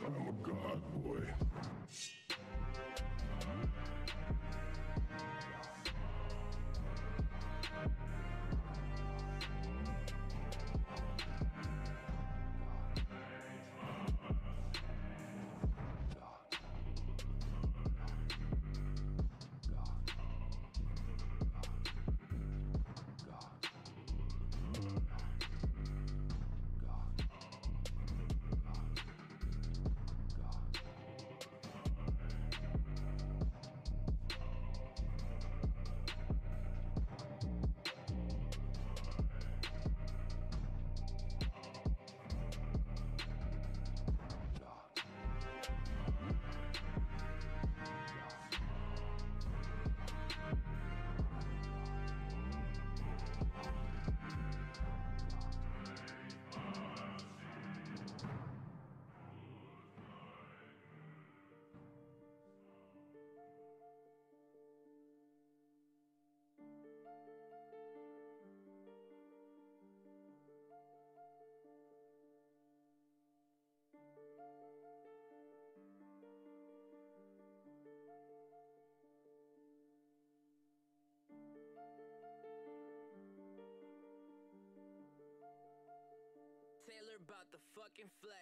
I'm a god, boy. Taylor about the fucking flex.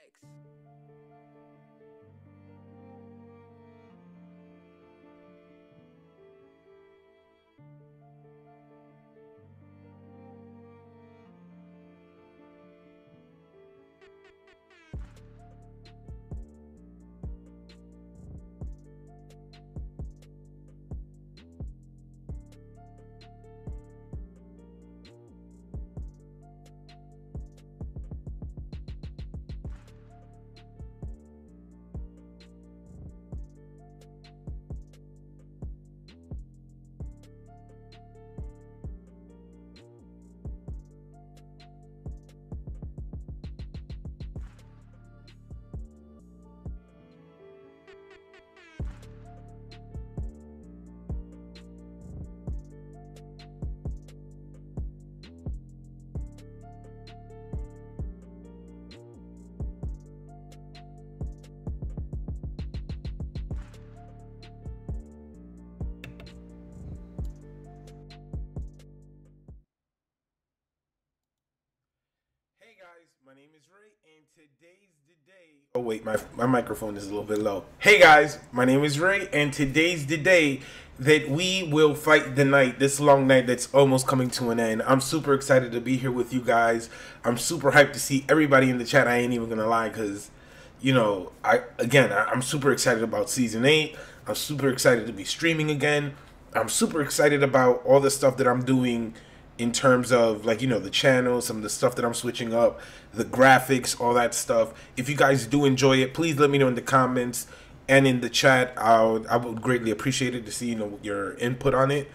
Hey guys, my name is Ray, and today's the day. Oh wait, my microphone is a little bit low. Hey guys, my name is Ray, and today's the day that we will fight the night, this long night that's almost coming to an end. I'm super excited to be here with you guys. I'm super hyped to see everybody in the chat. I ain't even gonna lie, because, you know, I'm super excited about Season 8. I'm super excited to be streaming again. I'm super excited about all the stuff that I'm doing in terms of, like, you know, the channel, some of the stuff that I'm switching up, the graphics, all that stuff. If you guys do enjoy it, please let me know in the comments and in the chat. I would greatly appreciate it to see, you know, your input on it,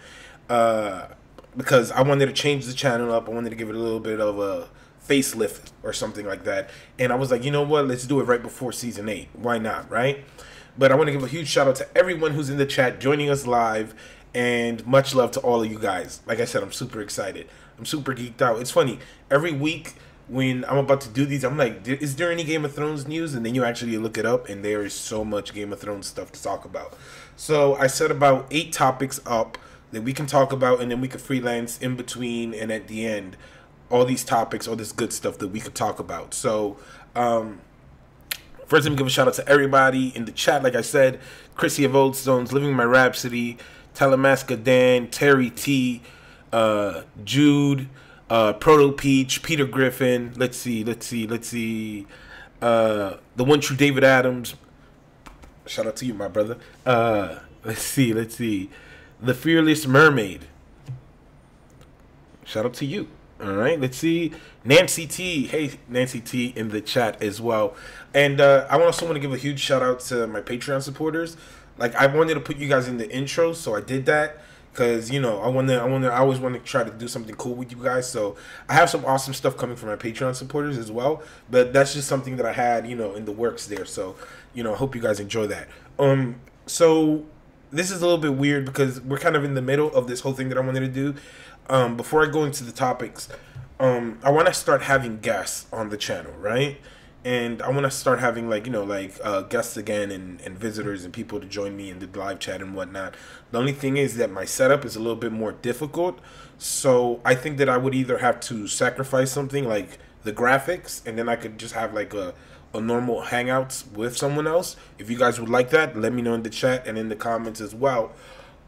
because I wanted to change the channel up. I wanted to give it a little bit of a facelift or something like that, and I was like, you know what, let's do it right before Season 8. Why not, right? But I want to give a huge shout out to everyone who's in the chat joining us live, and much love to all of you guys. Like I said, I'm super excited. I'm super geeked out. It's funny, every week when I'm about to do these, I'm like, is there any Game of Thrones news? And then you actually look it up, and there is so much Game of Thrones stuff to talk about. So I set about 8 topics up that we can talk about, and then we could freelance in between and at the end, all these topics, all this good stuff that we could talk about. So first, let me give a shout out to everybody in the chat. Like I said, Chrissy of Old Stones, Living My Rhapsody, Telemaska Dan, Terry T, Jude, Proto Peach, Peter Griffin. Let's see. The One True David Adams, Shout out to you, my brother. Let's see. The Fearless Mermaid. Shout out to you. All right, let's see. Nancy T. Hey, Nancy T in the chat as well. And I also want to give a huge shout out to my Patreon supporters. Like, I wanted to put you guys in the intro, so I did that. Because, you know, I always want to try to do something cool with you guys. So I have some awesome stuff coming from my Patreon supporters as well. But that's just something that I had, you know, in the works there. So, you know, I hope you guys enjoy that. So this is a little bit weird because we're kind of in the middle of this whole thing that I wanted to do. Before I go into the topics, I want to start having guests on the channel, right? And I want to start having, like, you know, like guests again and visitors and people to join me in the live chat and whatnot. The only thing is that my setup is a little bit more difficult. So I think that I would either have to sacrifice something like the graphics, and then I could just have like a normal hangouts with someone else. If you guys would like that, let me know in the chat and in the comments as well.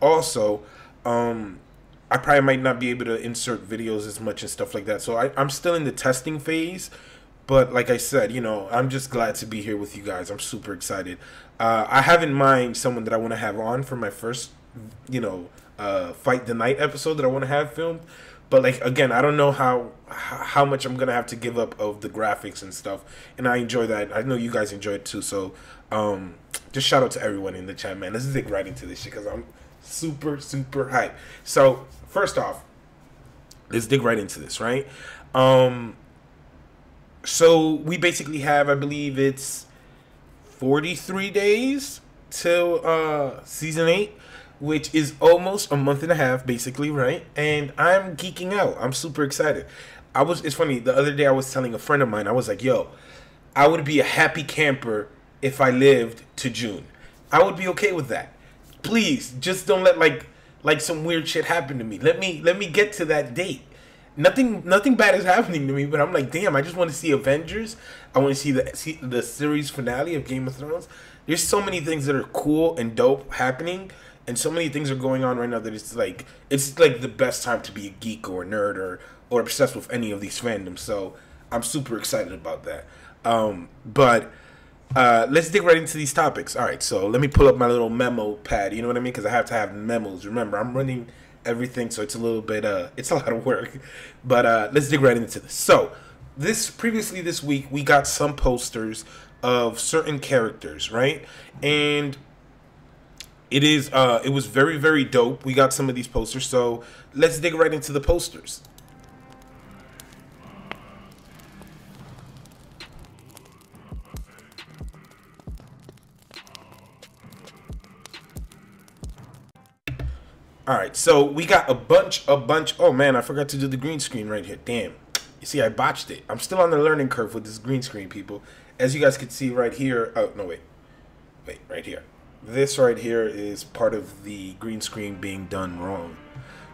Also, I probably might not be able to insert videos as much and stuff like that. So I'm still in the testing phase. But like I said, you know, I'm just glad to be here with you guys. I'm super excited. I have in mind someone that I want to have on for my first, you know, Fight the Night episode that I want to have filmed. But, like, again, I don't know how much I'm going to have to give up of the graphics and stuff. And I enjoy that. I know you guys enjoy it too. So just shout out to everyone in the chat, man. Let's dig right into this shit because I'm super, super hyped. So first off, let's dig right into this, right? So we basically have, I believe it's 43 days till season 8, which is almost a month and a half, basically, right? And I'm geeking out. I'm super excited. It's funny, the other day I was telling a friend of mine, I was like, yo, I would be a happy camper if I lived to June. I would be okay with that. Please, just don't let like some weird shit happen to me. Let me get to that date. Nothing bad is happening to me, but I'm like, damn, I just want to see Avengers. I want to see the series finale of Game of Thrones. There's so many things that are cool and dope happening, and so many things are going on right now that it's like the best time to be a geek or a nerd or obsessed with any of these fandoms. So I'm super excited about that. But let's dig right into these topics. All right, so let me pull up my little memo pad. You know what I mean? Because I have to have memos. Remember, I'm running everything, so it's a little bit it's a lot of work. But let's dig right into this. So previously this week we got some posters of certain characters, right? And it was very, very dope. We got some of these posters, so let's dig right into the posters. All right, so we got a bunch. Oh man, I forgot to do the green screen right here. Damn. You see, I botched it. I'm still on the learning curve with this green screen, people. As you guys can see right here. Oh, no, wait, right here. This right here is part of the green screen being done wrong.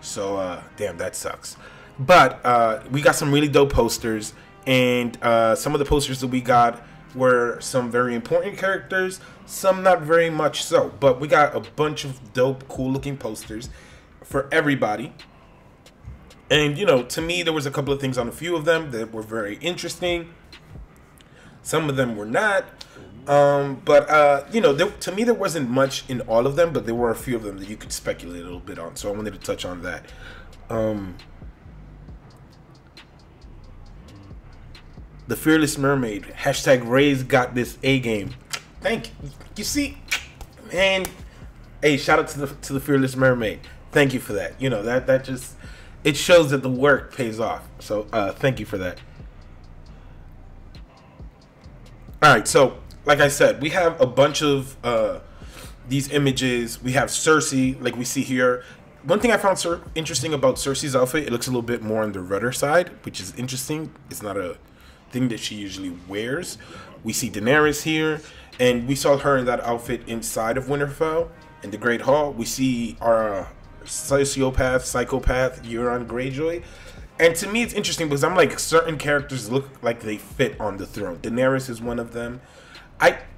So, damn, that sucks. But we got some really dope posters, and some of the posters that we got were some very important characters, some not very much so. But we got a bunch of dope, cool-looking posters for everybody. And, you know, to me, there was a couple of things on a few of them that were very interesting. Some of them were not. But you know, to me, there wasn't much in all of them, but there were a few of them that you could speculate a little bit on. So I wanted to touch on that. The Fearless Mermaid. Hashtag Rayz got this A game. Thank you. You see, man. Hey, shout out to the Fearless Mermaid. Thank you for that. You know, that just, it shows that the work pays off. So thank you for that. All right, so like I said, we have a bunch of these images. We have Cersei, like we see here. One thing I found interesting about Cersei's outfit, it looks a little bit more on the redder side, which is interesting. It's not a thing that she usually wears. We see Daenerys here, and we saw her in that outfit inside of Winterfell in the Great Hall. We see our psychopath Euron Greyjoy. And to me, it's interesting because I'm like, certain characters look like they fit on the throne. Daenerys is one of them.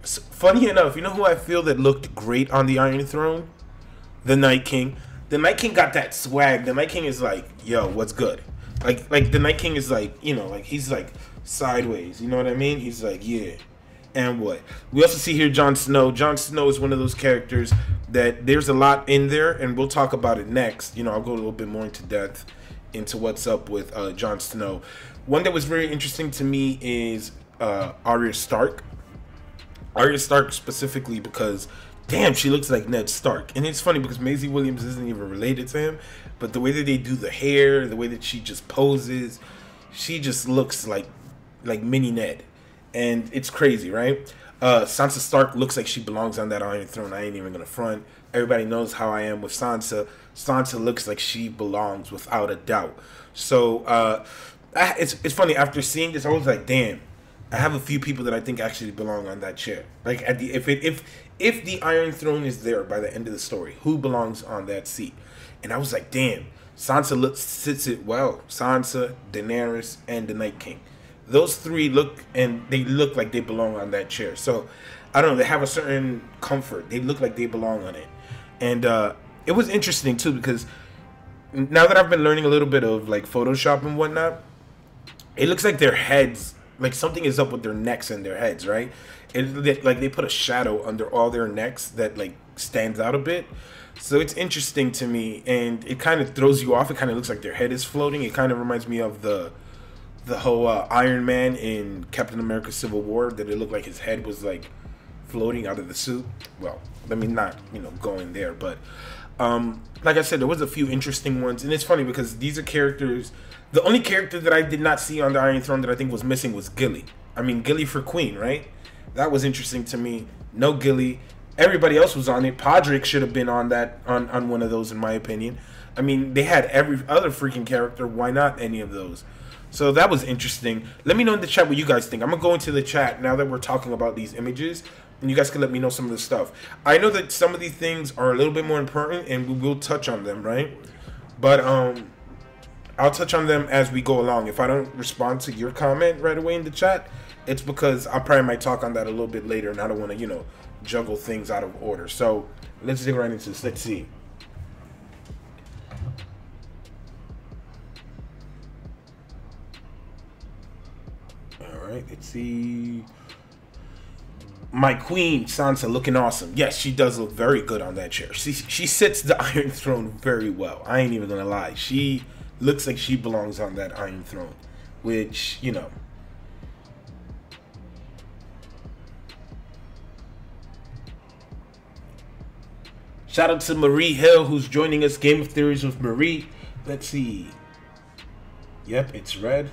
Funny enough, you know who I feel that looked great on the Iron Throne? The Night King. The Night King got that swag. The Night King is like, yo, what's good? Like the Night King is like, you know, like he's like sideways. You know what I mean? He's like, yeah. And what? We also see here Jon Snow. Jon Snow is one of those characters that there's a lot in there, and we'll talk about it next. You know, I'll go a little bit more into depth into what's up with Jon Snow. One that was very interesting to me is Arya Stark. Arya Stark specifically because, damn, she looks like Ned Stark. And it's funny because Maisie Williams isn't even related to him, but the way that they do the hair, the way that she just poses, she just looks like mini Ned. And it's crazy, right? Sansa Stark looks like she belongs on that Iron Throne. I ain't even gonna front. Everybody knows how I am with Sansa. Sansa looks like she belongs without a doubt. So it's funny. After seeing this, I was like, damn. I have a few people that I think actually belong on that chair. Like at the if the Iron Throne is there by the end of the story, who belongs on that seat? And I was like, damn. Sansa sits it well. Sansa, Daenerys, and the Night King. Those three look like they belong on that chair. So, I don't know. They have a certain comfort. They look like they belong on it. And it was interesting, too, because now that I've been learning a little bit of, like, Photoshop and whatnot, it looks like their heads, like, something is up with their necks and their heads, right? Like, they put a shadow under all their necks that, like, stands out a bit. So, it's interesting to me, and it kind of throws you off. It kind of looks like their head is floating. It kind of reminds me of the whole Iron Man in Captain America Civil War, that it looked like his head was like floating out of the suit. Well, let me not, go in there, but like I said, there was a few interesting ones, and it's funny because these are characters. The only character that I did not see on the Iron Throne that I think was missing was Gilly. I mean, Gilly for Queen, right? That was interesting to me. No Gilly. Everybody else was on it. Podrick should have been on that, on one of those, in my opinion. I mean, they had every other freaking character. Why not any of those? So that was interesting. Let me know in the chat what you guys think. I'm going to go into the chat now that we're talking about these images, and you guys can let me know some of the stuff. I know that some of these things are a little bit more important, and we will touch on them, right? But I'll touch on them as we go along. If I don't respond to your comment right away in the chat, it's because I probably might talk on that a little bit later, and I don't want to, juggle things out of order. So let's dig right into this. Let's see. Let's see. My queen, Sansa, looking awesome. Yes, she does look very good on that chair. She sits the Iron Throne very well. I ain't even gonna lie. She looks like she belongs on that Iron Throne, which, Shout out to Marie Hill, who's joining us. Game of Theories with Marie. Let's see. Yep, it's red.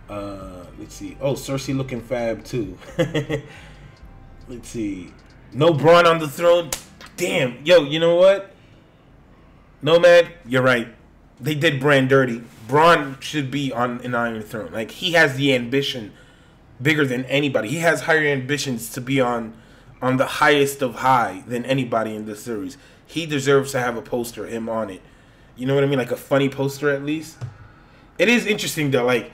Let's see. Oh, Cersei looking fab too. Let's see. No Bronn on the throne. Damn. Yo, you know what? Nomad, you're right. They did Bran dirty. Bronn should be on an Iron Throne. Like, he has the ambition bigger than anybody. He has higher ambitions to be on the highest of high than anybody in this series. He deserves to have a poster of him on it. You know what I mean? Like a funny poster at least. It is interesting though, like,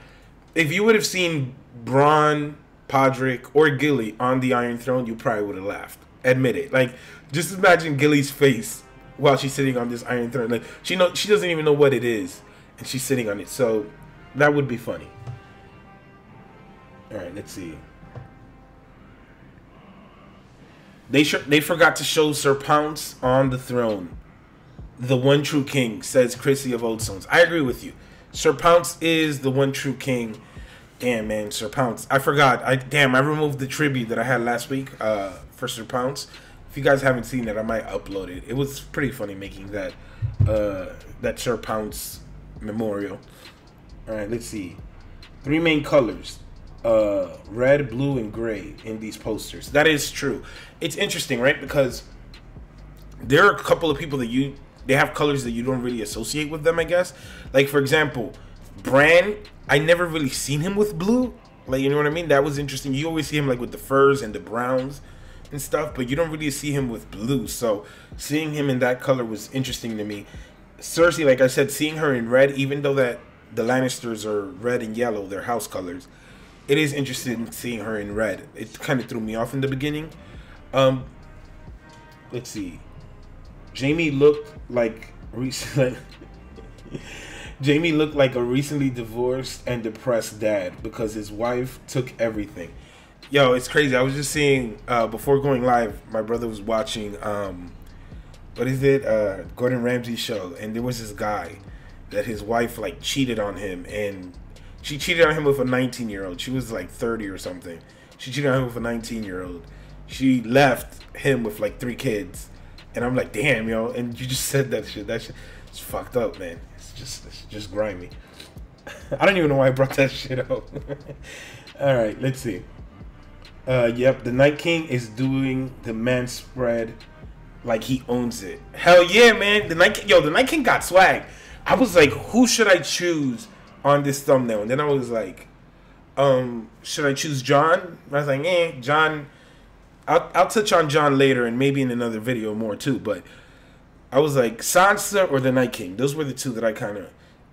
if you would have seen Bronn, Podrick, or Gilly on the Iron Throne, you probably would have laughed. Admit it. Like, just imagine Gilly's face while she's sitting on this Iron Throne. Like, she doesn't even know what it is, and she's sitting on it. So that would be funny. All right, let's see. They forgot to show Sir Pounce on the throne. The one true king, says Chrissy of Old Stones. I agree with you. Sir Pounce is the one true king. Damn, man, Sir Pounce. I forgot. I removed the tribute that I had last week for Sir Pounce. If you guys haven't seen it, I might upload it. It was pretty funny making that that Sir Pounce memorial. All right, let's see. 3 main colors. Red, blue, and gray in these posters. That is true. It's interesting, right? Because there are a couple of people that they have colors that you don't really associate with them, I guess. Like, for example, Bran, I never really seen him with blue. Like, you know what I mean? That was interesting. You always see him, like, with the furs and the browns and stuff, but you don't really see him with blue. So, seeing him in that color was interesting to me. Cersei, like I said, seeing her in red, even though that the Lannisters are red and yellow, their house colors, it is interesting seeing her in red. It kind of threw me off in the beginning. Let's see. Jamie looked like Jamie looked like a recently divorced and depressed dad because his wife took everything. Yo, it's crazy. I was just seeing before going live. My brother was watching what is it? Gordon Ramsay's show, and there was this guy that his wife like cheated on him, and she cheated on him with a 19-year-old. She was like 30 or something. She cheated on him with a 19-year-old. She left him with like 3 kids, and I'm like, damn, yo. And you just said that shit. That shit, it's fucked up, man. It's just grimy. I don't even know why I brought that shit up. All right, let's see. Yep, the Night King is doing the man spread like he owns it. Hell yeah, man. The Night King got swag. I was like, who should I choose on this thumbnail? And then I was like, should I choose John? I was like, John. I'll touch on John later and maybe in another video more too. But I was like, Sansa or the Night King. Those were the two that I kind of.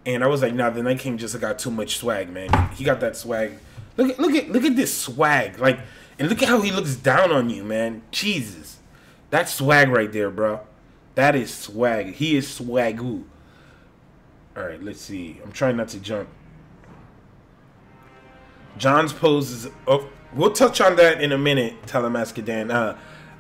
And I was like, nah, the Night King just got too much swag, man. He got that swag. Look at this swag, like, and look at how he looks down on you, man. Jesus, that's swag right there, bro. That is swag. He is swagoo. All right, let's see. I'm trying not to jump. John's pose is. Oh, we'll touch on that in a minute, Telemaskadan.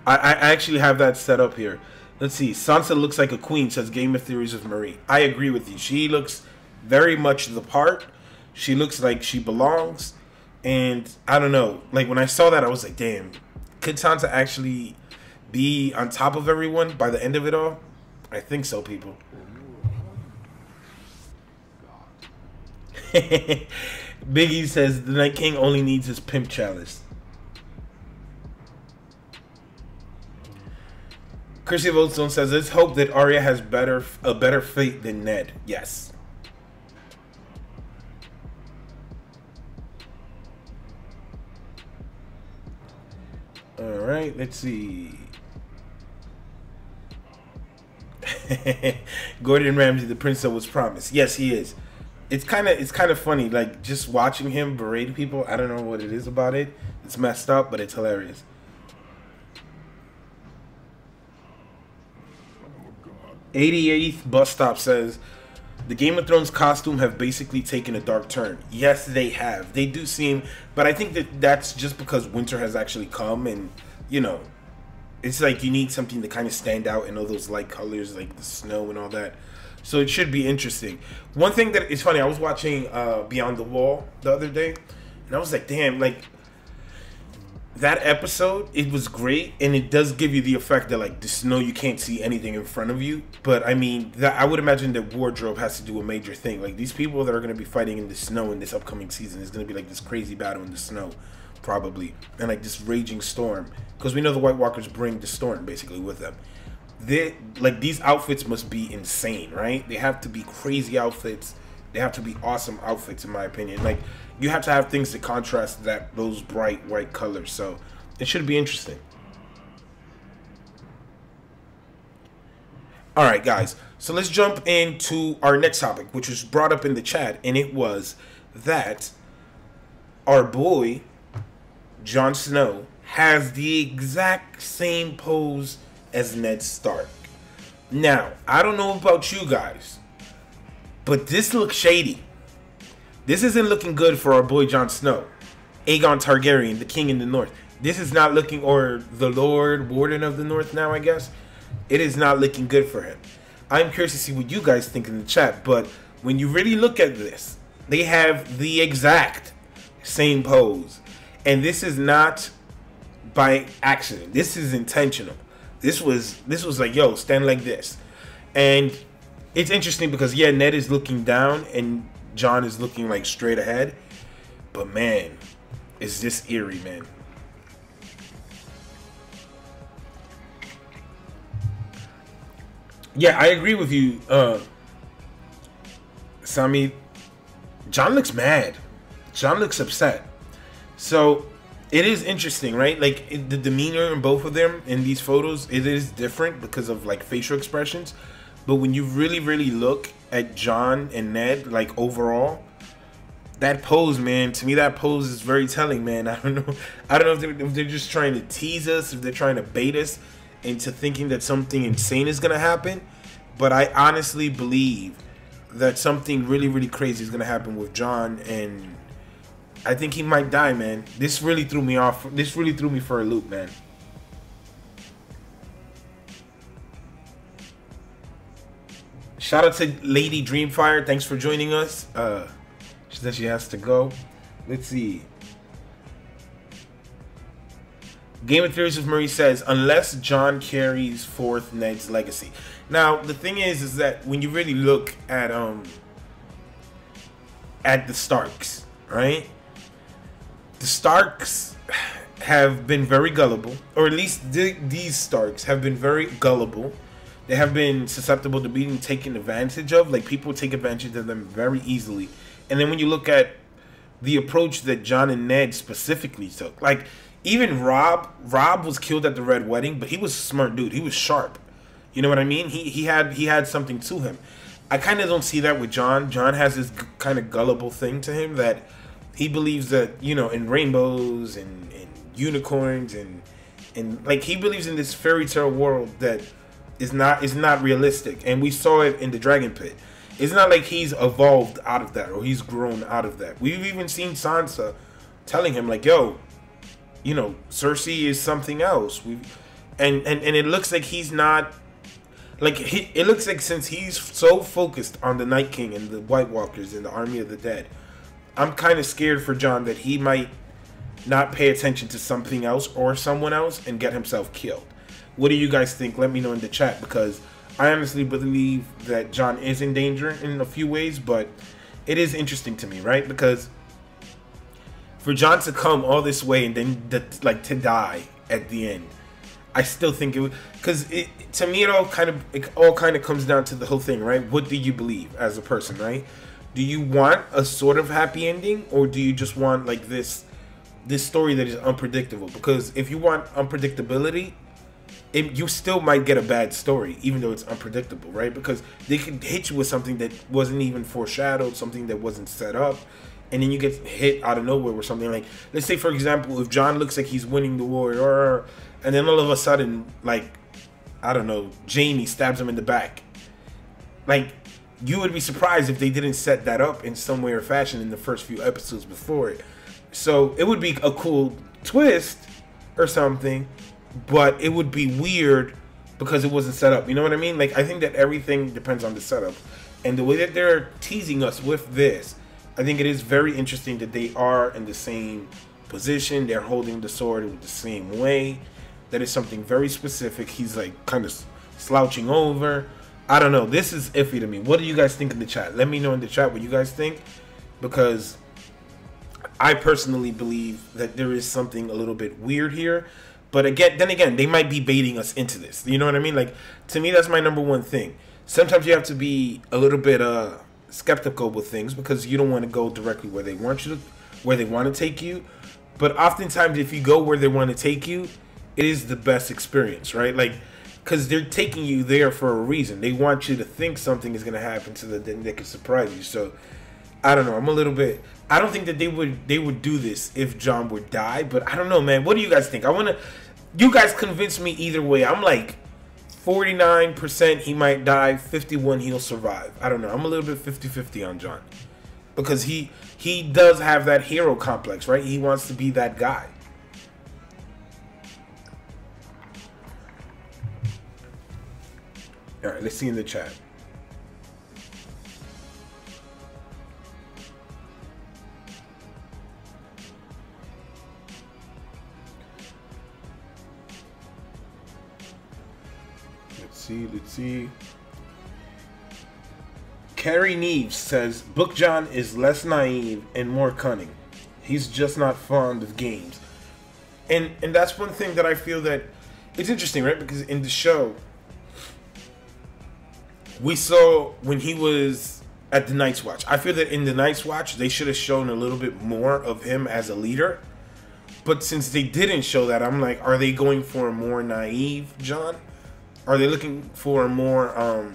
I actually have that set up here. Let's see. Sansa looks like a queen, says Game of Theories with Marie. I agree with you. She looks very much the part. She looks like she belongs. And I don't know. Like, when I saw that, I was like, damn. Could Sansa actually be on top of everyone by the end of it all? I think so, people. Biggie says the Night King only needs his pimp chalice. Chrissy Voltstone says, let's hope that Arya has a better fate than Ned. Yes. Alright, let's see. Gordon Ramsay, the prince that was promised. Yes, he is. It's kind of funny, like, just watching him berate people. I don't know what it is about it. It's messed up, but it's hilarious. 88th Bus Stop says, the Game of Thrones costume have basically taken a dark turn. Yes, they have. They do seem, but I think that that's just because winter has actually come, and, you know, it's like you need something to kind of stand out in all those light colors, like the snow and all that. So it should be interesting. One thing that is funny, I was watching Beyond the Wall the other day, and I was like, damn, like, that episode, it was great, and it does give you the effect that, like, the snow, you can't see anything in front of you. But, I mean, I would imagine that wardrobe has to do a major thing. Like, these people that are going to be fighting in the snow in this upcoming season is going to be, like, this crazy battle in the snow, probably. And, like, this raging storm. Because we know the White Walkers bring the storm, basically, with them. Like, these outfits must be insane, right? They have to be crazy outfits. They have to be awesome outfits, in my opinion. Like, you have to have things to contrast those bright white colors. So it should be interesting. All right, guys. So let's jump into our next topic, which was brought up in the chat, and it was that our boy Jon Snow has the exact same pose as Ned Stark. Now, I don't know about you guys, but this looks shady. This isn't looking good for our boy Jon Snow, Aegon Targaryen, the king in the north. This is not looking, or the Lord Warden of the North now, I guess. It is not looking good for him. I'm curious to see what you guys think in the chat, but when you really look at this, they have the exact same pose. And this is not by accident. This is intentional. This was like, yo, stand like this. And it's interesting because, yeah, Ned is looking down and Jon is looking like straight ahead. But man, is this eerie, man. Yeah, I agree with you, Sami. Jon looks mad. Jon looks upset. So it is interesting, right? Like, the demeanor in both of them in these photos, it is different because of, like, facial expressions. But when you really, really look at Jon and Ned, like, overall, that pose, man, to me, that pose is very telling, man. I don't know if they're just trying to tease us, if they're trying to bait us into thinking that something insane is going to happen. But I honestly believe that something really, really crazy is going to happen with Jon and I think he might die, man. This really threw me off. This really threw me for a loop, man. Shout out to Lady Dreamfire. Thanks for joining us. She said she has to go. Let's see. Game of Theories with Marie says, unless John carries forth Ned's legacy. Now, the thing is that when you really look at the Starks, right? The Starks have been very gullible, or at least these Starks have been very gullible. They have been susceptible to being taken advantage of. Like, people take advantage of them very easily. And then when you look at the approach that John and Ned specifically took, like, even Rob was killed at the Red Wedding, but he was a smart dude. He was sharp. You know what I mean? He had something to him. I kind of don't see that with John. John has this kind of gullible thing to him that he believes that, you know, in rainbows and unicorns and like, he believes in this fairy tale world that is not realistic. And we saw it in the Dragon Pit. It's not like he's evolved out of that or he's grown out of that. We've even seen Sansa telling him, like, yo, you know, Cersei is something else. And it looks like he's not, like, it looks like since he's so focused on the Night King and the White Walkers and the Army of the Dead, I'm kind of scared for John that he might not pay attention to something else or someone else and get himself killed. What do you guys think? Let me know in the chat, because I honestly believe that John is in danger in a few ways, but it is interesting to me, right? Because for John to come all this way and then to die at the end, I still think it would, because to me it all kind of comes down to the whole thing, right? What do you believe as a person, right? Do you want a sort of happy ending, or do you just want like this story that is unpredictable? Because if you want unpredictability, you still might get a bad story, even though it's unpredictable, right? Because they could hit you with something that wasn't even foreshadowed, something that wasn't set up, and then you get hit out of nowhere with something like, let's say, for example, if John looks like he's winning the war, and then all of a sudden, like, I don't know, Jaime stabs him in the back. Like, you would be surprised if they didn't set that up in some way or fashion in the first few episodes before it. So it would be a cool twist or something, but it would be weird because it wasn't set up. You know what I mean? Like, I think that everything depends on the setup. And the way that they're teasing us with this, I think it is very interesting that they are in the same position. They're holding the sword with the same way. That is something very specific. He's like kind of slouching over. I don't know. This is iffy to me. What do you guys think in the chat? Let me know in the chat what you guys think, because I personally believe that there is something a little bit weird here. But then again, they might be baiting us into this. You know what I mean? Like, to me, that's my number one thing. Sometimes you have to be a little bit skeptical with things, because you don't want to go directly where they want you to, where they want to take you. But oftentimes, if you go where they want to take you, it is the best experience, right? Like, because they're taking you there for a reason. They want you to think something is going to happen so that then they can surprise you. So, I don't know. I'm a little bit... I don't think that they would do this if John would die, but I don't know, man. What do you guys think? You guys convince me either way. I'm like 49% he might die, 51% he'll survive. I don't know. I'm a little bit 50-50 on John, because he does have that hero complex, right? He wants to be that guy. All right, let's see in the chat. Let's see. Carrie Neves says, Book John is less naive and more cunning. He's just not fond of games. And that's one thing that I feel that it's interesting, right? Because in the show, we saw when he was at the Night's Watch. I feel that in the Night's Watch, they should have shown a little bit more of him as a leader. But since they didn't show that, I'm like, are they going for a more naive John? Are they looking for a more,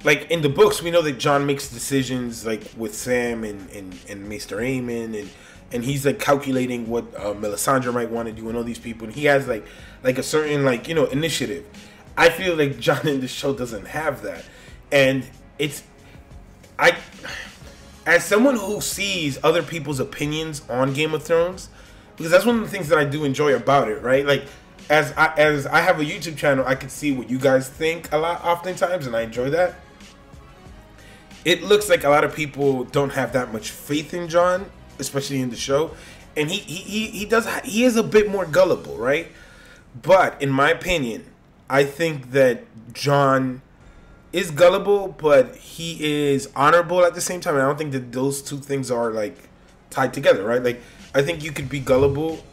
like in the books, we know that John makes decisions like with Sam and Maester Aemon, and he's like calculating what Melisandre might want to do and all these people, and he has like a certain initiative. I feel like John in the show doesn't have that, and as someone who sees other people's opinions on Game of Thrones, because that's one of the things that I do enjoy about it, right? Like, as I have a YouTube channel, I can see what you guys think a lot, oftentimes, and I enjoy that. It looks like a lot of people don't have that much faith in Jon, especially in the show, and he is a bit more gullible, right? But in my opinion, I think that Jon is gullible, but he is honorable at the same time. And I don't think that those two things are like tied together, right? Like, I think you could be gullible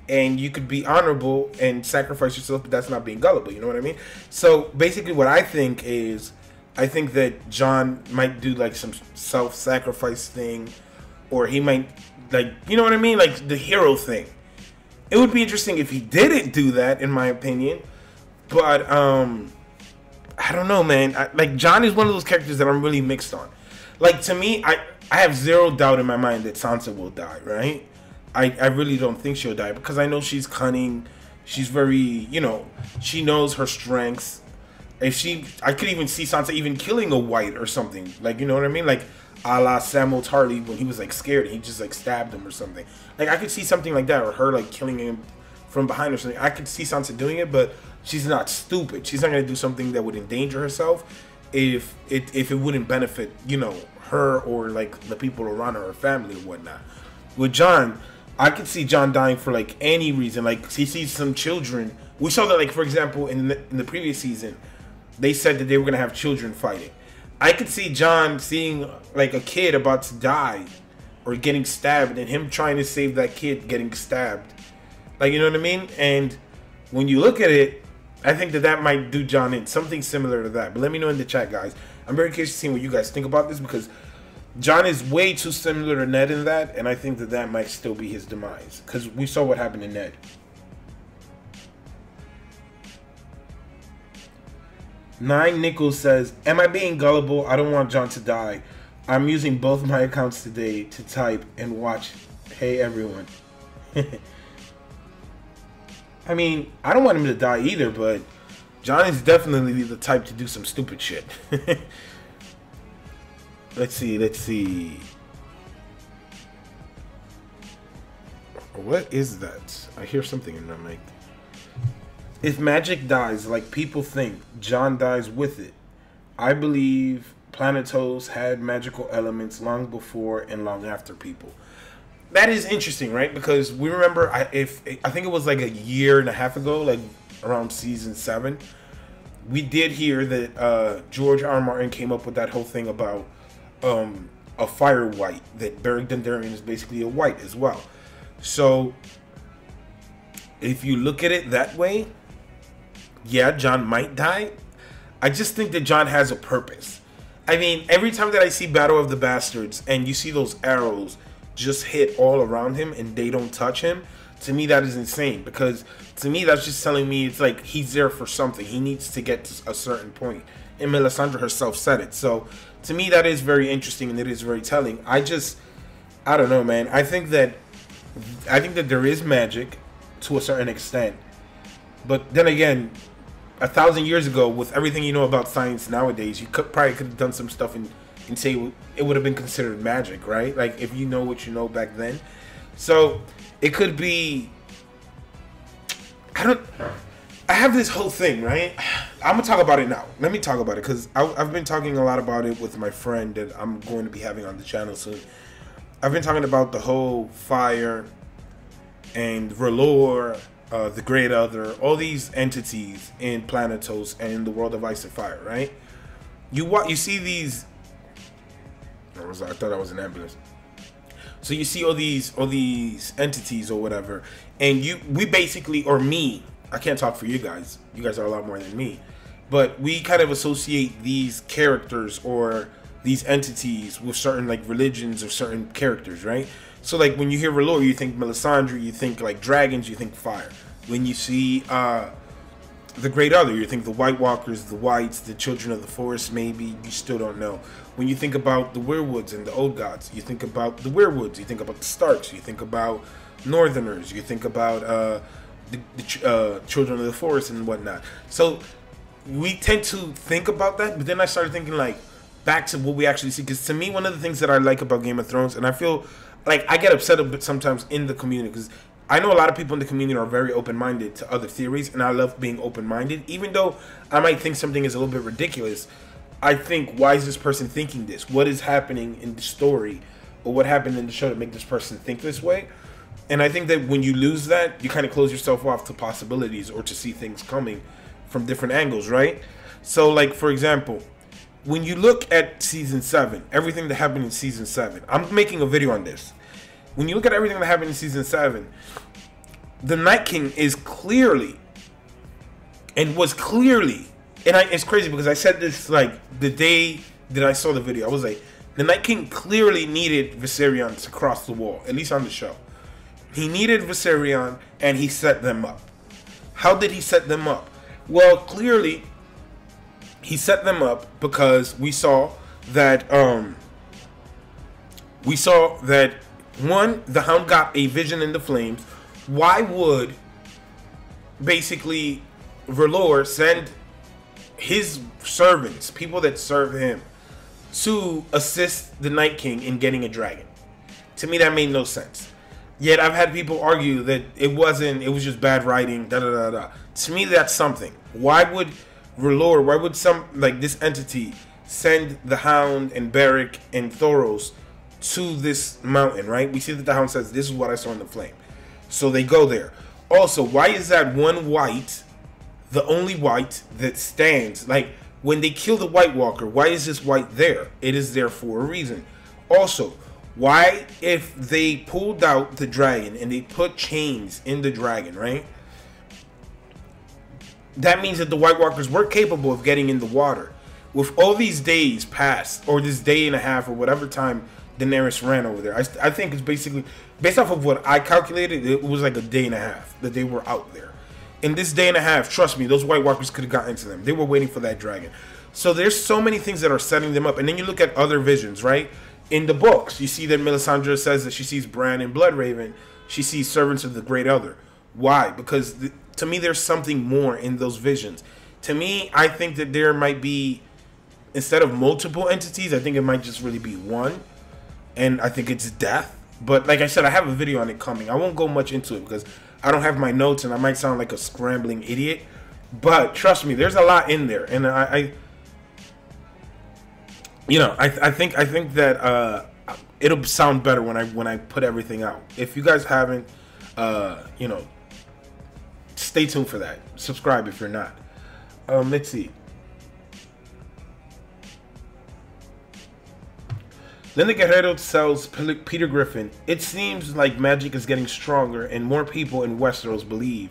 and you could be honorable and sacrifice yourself, but that's not being gullible. You know what I mean? So basically, what I think is, I think that Jon might do like some self-sacrifice thing, or he might, like, you know what I mean, like the hero thing. It would be interesting if he didn't do that, in my opinion. But I don't know, man. Like, Jon is one of those characters that I'm really mixed on. Like, to me, I have zero doubt in my mind that Sansa will die, right? I really don't think she'll die, because I know she's cunning. She's very, you know, she knows her strengths. I could even see Sansa even killing a white or something. Like, you know what I mean? Like, a la Samwell Tarly, when he was, like, scared, he just, like, stabbed him or something. Like, I could see something like that, or her, like, killing him from behind or something. I could see Sansa doing it, but she's not stupid. She's not going to do something that would endanger herself if it wouldn't benefit, you know, her or, like, the people around her, her family and whatnot. With Jon, I could see Jon dying for, like, any reason. Like, he sees some children. We saw that, like, for example, in the previous season, they said that they were going to have children fighting. I could see Jon seeing, like, a kid about to die or getting stabbed, and him trying to save that kid getting stabbed. Like, you know what I mean? And when you look at it, I think that might do Jon in. Something similar to that. But let me know in the chat, guys. I'm very curious to see what you guys think about this, because Jon is way too similar to Ned in that, and I think that might still be his demise, because we saw what happened to Ned. Nine Nichols says, am I being gullible? I don't want Jon to die. I'm using both my accounts today to type and watch. Hey, everyone. I mean, I don't want him to die either, but Jon is definitely the type to do some stupid shit. Let's see. What is that? I hear something in my mic. If magic dies like people think, Jon dies with it. I believe Planetos had magical elements long before and long after people. That is interesting, right? Because we remember, I think it was like a year and a half ago, like around season 7, we did hear that George R. R. Martin came up with that whole thing about a fire white, that Beric Dondarrion is basically a white as well. So if you look at it that way, yeah, Jon might die. I just think that Jon has a purpose. I mean, every time that I see Battle of the Bastards and you see those arrows just hit all around him and they don't touch him, to me that is insane, because to me that's just telling me it's like he's there for something. He needs to get to a certain point, and Melisandre herself said it. So to me that is very interesting and it is very telling. I don't know, man. I think that there is magic to a certain extent, but then again, 1,000 years ago, with everything you know about science nowadays, you probably could have done some stuff and say it would have been considered magic, right? Like, if you know what you know back then. So it could be, I have this whole thing, right? I'm gonna talk about it now. Let me talk about it, because I've been talking a lot about it with my friend that I'm going to be having on the channel soon. I've been talking about the whole fire and R'hllor, the Great Other, all these entities in Planetos and in the world of Ice and Fire, right? You see these. I thought that was an ambulance. So you see all these entities or whatever, and we basically, or me, I can't talk for you guys. You guys are a lot more than me, but we kind of associate these characters or these entities with certain like religions or certain characters, right? So like when you hear R'hllor, you think Melisandre, you think like dragons, you think fire. When you see the Great Other, you think the White Walkers, the Whites, the Children of the Forest, maybe. You still don't know. When you think about the Weirwoods and the Old Gods, you think about the Weirwoods, you think about the Starks, you think about Northerners, you think about the Children of the Forest and whatnot. So we tend to think about that, but then I started thinking like, back to what we actually see. Because to me, one of the things that I like about Game of Thrones, and I feel like I get upset a bit sometimes in the community, because I know a lot of people in the community are very open-minded to other theories, and I love being open-minded. Even though I might think something is a little bit ridiculous, I think, why is this person thinking this? What is happening in the story, or what happened in the show to make this person think this way? And I think that when you lose that, you kind of close yourself off to possibilities or to see things coming from different angles, right? So, like, for example, when you look at Season 7, everything that happened in Season 7, I'm making a video on this. When you look at everything that happened in Season 7, the Night King is clearly, and was clearly, and it's crazy because I said this, like, the day that I saw the video. I was like, the Night King clearly needed Viserion to cross the wall, at least on the show. He needed Viserion, and he set them up. How did he set them up? Well, clearly, he set them up because we saw that, one, the Hound got a vision in the flames. Why would, basically, Verlor send his servants, people that serve him, to assist the Night King in getting a dragon? To me, that made no sense. Yet I've had people argue that it was just bad writing, da-da-da-da. To me, that's something. Why would Verlor, why would this entity send the Hound and Beric and Thoros to this mountain, right? We see that the Hound says, this is what I saw in the flame. So they go there. Also, why is that one white, the only white that stands? Like, when they kill the White Walker, why is this white there? It is there for a reason. Also, why, if they pulled out the dragon and they put chains in the dragon, right? That means that the White Walkers were capable of getting in the water. With all these days passed, or this day and a half, or whatever time Daenerys ran over there, I think it's basically, based off of what I calculated, it was like a day and a half that they were out there. In this day and a half, trust me, those White Walkers could have gotten into them. They were waiting for that dragon. So there's so many things that are setting them up. And then you look at other visions, right? In the books, you see that Melisandre says that she sees Bran and Bloodraven. She sees servants of the Great Elder. Why? Because to me, there's something more in those visions. To me, I think that there might be, instead of multiple entities, I think it might just really be one. And I think it's death. But like I said, I have a video on it coming. I won't go much into it because I don't have my notes and I might sound like a scrambling idiot. But trust me, there's a lot in there. And I think that it'll sound better when I put everything out. If you guys haven't, stay tuned for that. Subscribe if you're not. Let's see. Linda Guerrero tells Peter Griffin, it seems like magic is getting stronger and more people in Westeros believe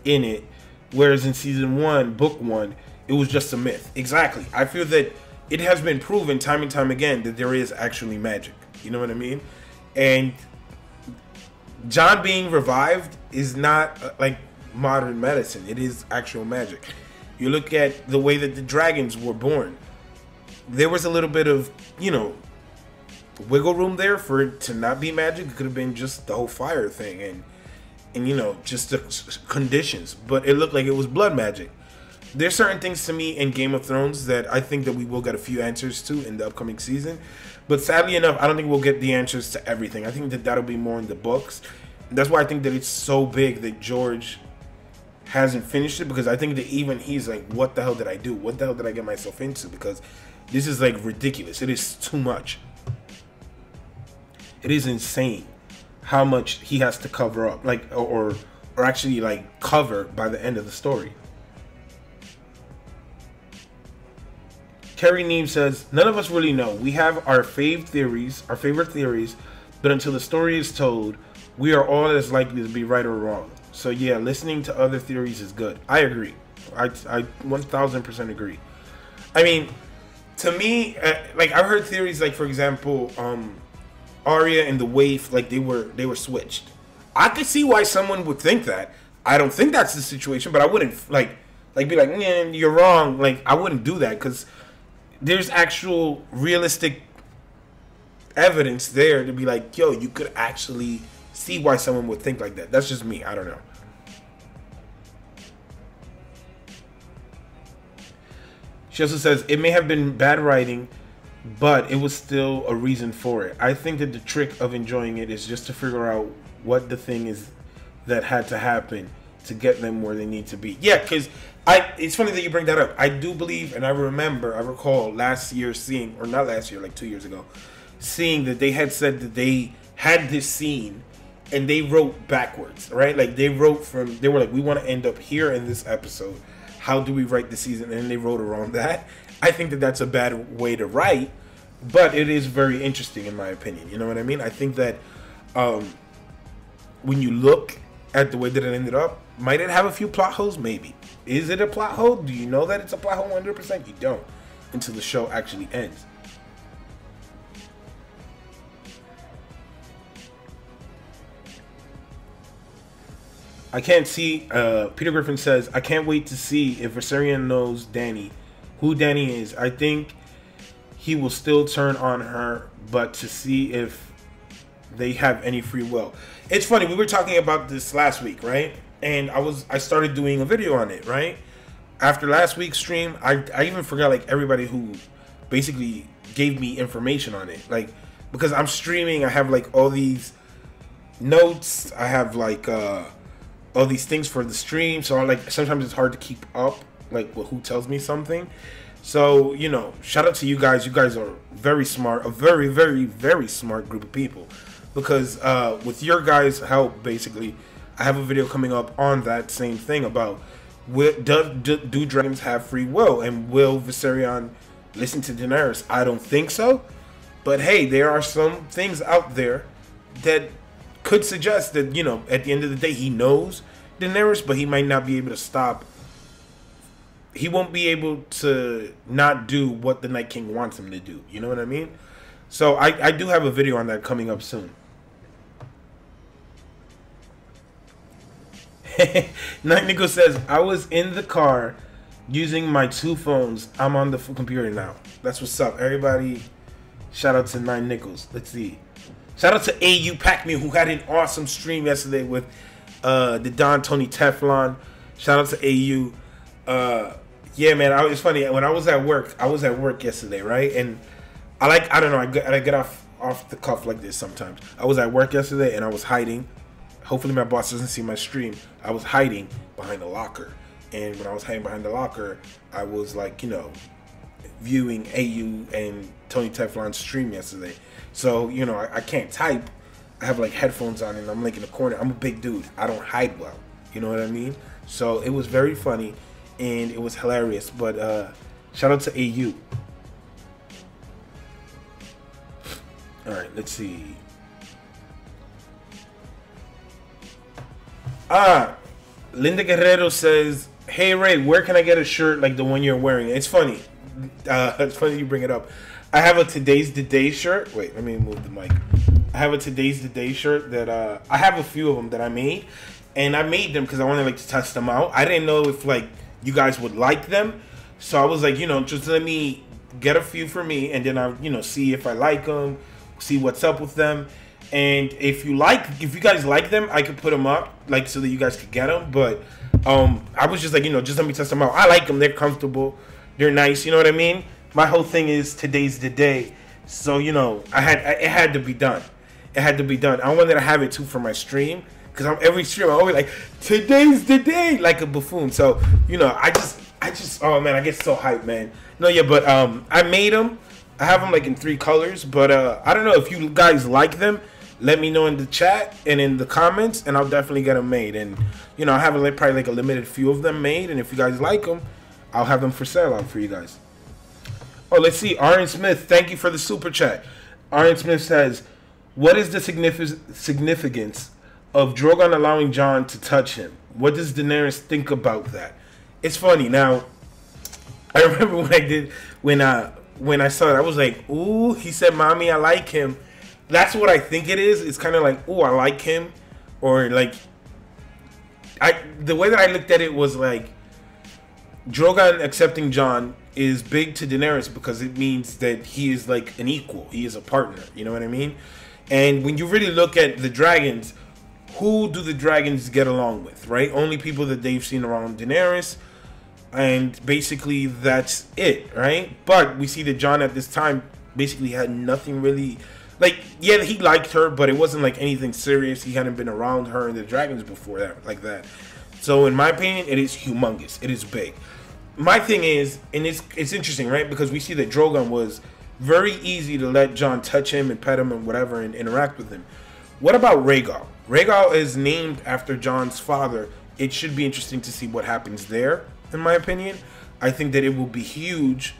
in it, whereas in season 1, book 1, it was just a myth. Exactly. I feel that it has been proven time and time again that there is actually magic. You know what I mean? And Jon being revived is not like modern medicine. It is actual magic. You look at the way that the dragons were born. There was a little bit of, wiggle room there for it to not be magic. It could have been just the whole fire thing and just the conditions. But it looked like it was blood magic. There's certain things to me in Game of Thrones that I think that we will get a few answers to in the upcoming season. But sadly enough, I don't think we'll get the answers to everything. I think that that'll be more in the books. That's why I think that it's so big that George hasn't finished it, because I think that even he's like, what the hell did I do? What the hell did I get myself into? Because this is like ridiculous. It is too much. It is insane how much he has to cover up, like, or actually like cover by the end of the story. Kerry Neem says, none of us really know. We have our favorite theories, but until the story is told, we are all as likely to be right or wrong. So yeah, listening to other theories is good. I agree. I 1000% agree. I mean, to me, like, I've heard theories like, for example, Arya and the Waif, like they were switched. I could see why someone would think that. I don't think that's the situation, but I wouldn't like be like, man, you're wrong. Like, I wouldn't do that because there's actual realistic evidence there to be like, yo, you could actually see why someone would think like that. That's just me. I don't know. She also says, it may have been bad writing, but it was still a reason for it. I think that the trick of enjoying it is just to figure out what the thing is that had to happen to get them where they need to be. Yeah, because it's funny that you bring that up. I do believe, and I recall last year seeing, or not last year, like 2 years ago, seeing that they had said that they had this scene and they wrote backwards, right? Like they were like, we want to end up here in this episode. How do we write the season? And then they wrote around that. I think that that's a bad way to write, but it is very interesting in my opinion. You know what I mean? I think that when you look at the way that it ended up, might it have a few plot holes? Maybe. Is it a plot hole? Do you know that it's a plot hole 100%? You don't until the show actually ends. I can't see, Peter Griffin says, I can't wait to see if Viserion knows who Dany is. I think he will still turn on her, but to see if they have any free will. It's funny, we were talking about this last week, right? And I started doing a video on it, right? After last week's stream, I even forgot like everybody who basically gave me information on it. Like, because I'm streaming, I have like all these notes, I have like all these things for the stream, so sometimes it's hard to keep up like who tells me something. So, you know, shout out to you guys. You guys are very smart, a very, very, very smart group of people. Because with your guys' help, basically, I have a video coming up on that same thing about do dragons have free will, and will Viserion listen to Daenerys? I don't think so. But hey, there are some things out there that could suggest that, you know, at the end of the day, he knows Daenerys, but he might not be able to stop. He won't be able to not do what the Night King wants him to do. You know what I mean? So I do have a video on that coming up soon. Night Nico says, I was in the car using my 2 phones. I'm on the computer now. That's what's up, everybody. Shout out to Nine Nickels. Let's see. Shout out to AU Pac-Man, who had an awesome stream yesterday with the Don Tony Teflon. Shout out to AU. Yeah, man, it's funny. When I was at work yesterday, right? And I don't know, I get off the cuff like this sometimes. I was at work yesterday and I was hiding. Hopefully my boss doesn't see my stream. I was hiding behind a locker. And when I was hiding behind the locker, I was like, you know, viewing AU and Tony Teflon's stream yesterday. So, you know, I can't type. I have like headphones on and I'm like in the corner. I'm a big dude. I don't hide well. You know what I mean? So it was very funny and it was hilarious. But shout out to AU. All right, let's see. Linda Guerrero says, hey Ray, where can I get a shirt like the one you're wearing? It's funny. It's funny you bring it up. I have a Today's the Day shirt. Wait, let me move the mic. I have a Today's the Day shirt that I have a few of them that I made, and I made them because I wanted like to test them out. I didn't know if like you guys would like them, so I was like, you know, just let me get a few for me, and then I'll, you know, see if I like them, see what's up with them. And if you guys like them, I could put them up like so that you guys could get them. But I was just like, you know, just let me test them out. I like them. They're comfortable. They're nice. You know what I mean? My whole thing is today's the day. So, you know, it had to be done. It had to be done. I wanted to have it too for my stream because every stream I'm always like, today's the day, like a buffoon. So, you know, I just oh man, I get so hyped, man. No, yeah, but I made them. I have them like in 3 colors, but I don't know if you guys like them. Let me know in the chat and in the comments, and I'll definitely get them made. And, you know, I have probably like a limited few of them made, and if you guys like them, I'll have them for sale out for you guys. Oh, let's see. Aaron Smith, thank you for the super chat. Aaron Smith says, what is the significance of Drogon allowing Jon to touch him? What does Daenerys think about that? It's funny. Now, I remember when I saw it, I was like, ooh, he said, mommy, I like him. That's what I think it is. It's kind of like, oh, I like him. Or like, the way that I looked at it was like, Drogon accepting Jon is big to Daenerys because it means that he is like an equal. He is a partner. You know what I mean? And when you really look at the dragons, who do the dragons get along with, right? Only people that they've seen around Daenerys. And basically that's it, right? But we see that Jon at this time basically had nothing really, like, yeah, he liked her, but it wasn't like anything serious. He hadn't been around her and the dragons before that, like that. So in my opinion, it is humongous. It is big. My thing is, and it's interesting, right? Because we see that Drogon was very easy to let Jon touch him and pet him and whatever and interact with him. What about Rhaegal? Rhaegal is named after Jon's father. It should be interesting to see what happens there, in my opinion. I think that it will be huge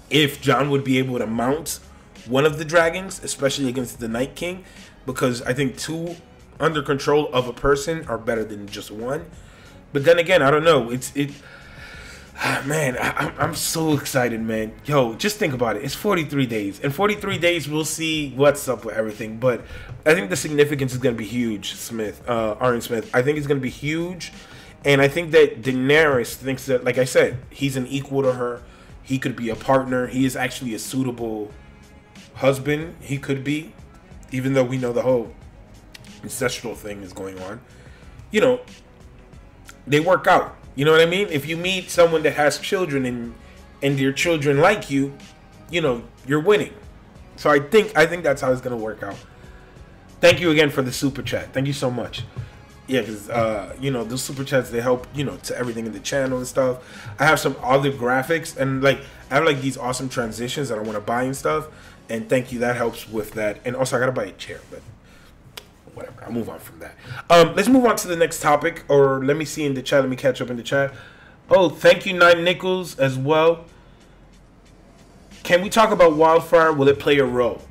if Jon would be able to mount one of the dragons, especially against the Night King, because I think 2 under control of a person are better than just 1. But then again, I don't know. Man, I'm so excited, man. Yo, just think about it. It's 43 days. In 43 days, we'll see what's up with everything. But I think the significance is going to be huge, Aaron Smith. I think it's going to be huge. And I think that Daenerys thinks that, like I said, he's an equal to her. He could be a partner. He is actually a suitable husband. He could be. Even though we know the whole ancestral thing is going on. You know, they work out. You know what I mean? If you meet someone that has children and your children like you, you know, you're winning. So I think that's how it's going to work out. Thank you again for the super chat. Thank you so much. Yeah, because, you know, those super chats, they help, you know, to everything in the channel and stuff. I have some other graphics and, like, I have, like, these awesome transitions that I want to buy and stuff. And thank you. That helps with that. And also, I got to buy a chair, but whatever. I'll move on from that. Let's move on to the next topic. Or let me see in the chat. Let me catch up in the chat. Oh, thank you, 9 Nickels, as well. Can we talk about Wildfire? Will it play a role?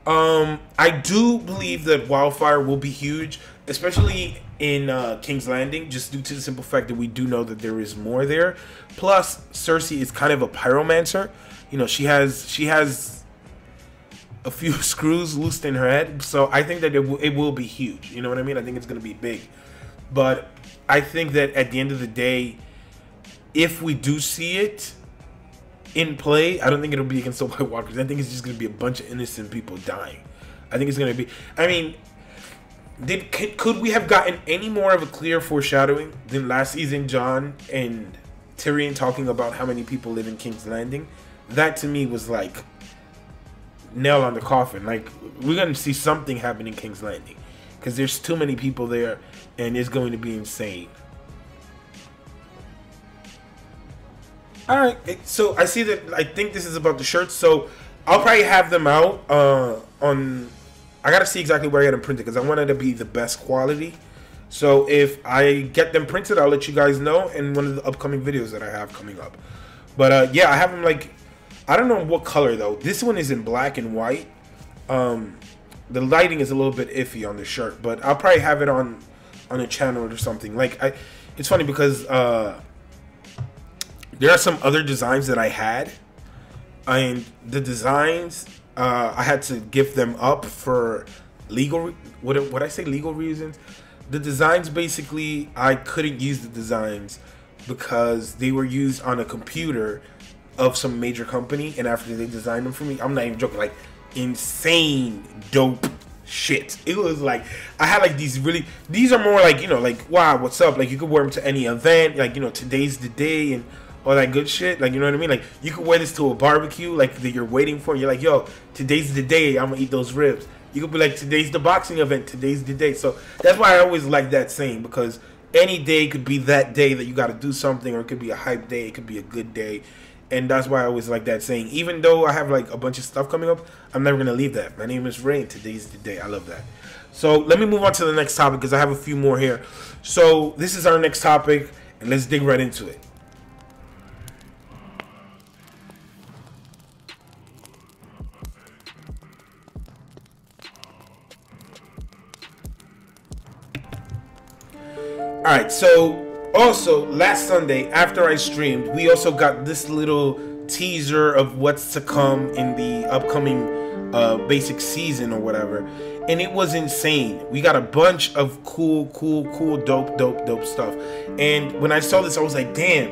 I do believe that Wildfire will be huge, especially in King's Landing, just due to the simple fact that we do know that there is more there. Plus, Cersei is kind of a pyromancer. You know, she has a few screws loosed in her head, so I think that it will be huge. You know what I mean? I think it's going to be big. But I think that at the end of the day, if we do see it in play, I don't think it'll be against the White Walkers. I think it's just going to be a bunch of innocent people dying. I think it's going to be... I mean, could we have gotten any more of a clear foreshadowing than last season, Jon and Tyrion talking about how many people live in King's Landing? That to me was like nail on the coffin. Like, we're going to see something happen in King's Landing because there's too many people there and it's going to be insane. Alright, so I see that, I think this is about the shirts, so I'll probably have them out on... I gotta see exactly where I get them printed because I want it to be the best quality. So if I get them printed, I'll let you guys know in one of the upcoming videos that I have coming up. But yeah, I have them like, I don't know what color though. This one is in black and white. The lighting is a little bit iffy on the shirt, but I'll probably have it on a channel or something. Like, it's funny because there are some other designs that I had, and the designs I had to give them up for legal. What I say legal reasons? The designs, basically, I couldn't use the designs because they were used on a computer of some major company, and after they designed them for me, I'm not even joking, like insane dope shit. It was like I had like these are more like, you know, like, wow, what's up? Like, you could wear them to any event, like, you know, today's the day and all that good shit. Like, you know what I mean? Like, you could wear this to a barbecue, like, that you're waiting for. And you're like, yo, today's the day. I'm gonna eat those ribs. You could be like, today's the boxing event. Today's the day. So that's why I always like that saying, because any day could be that day that you got to do something, or it could be a hype day. It could be a good day. And that's why I always like that saying. Even though I have like a bunch of stuff coming up, I'm never gonna leave that. My name is Ray, and today's the day. I love that. So let me move on to the next topic because I have a few more here. So this is our next topic, and let's dig right into it. Alright, so also last Sunday after I streamed, we also got this little teaser of what's to come in the upcoming basic season or whatever, and it was insane. We got a bunch of cool, dope stuff. And when I saw this, I was like, damn.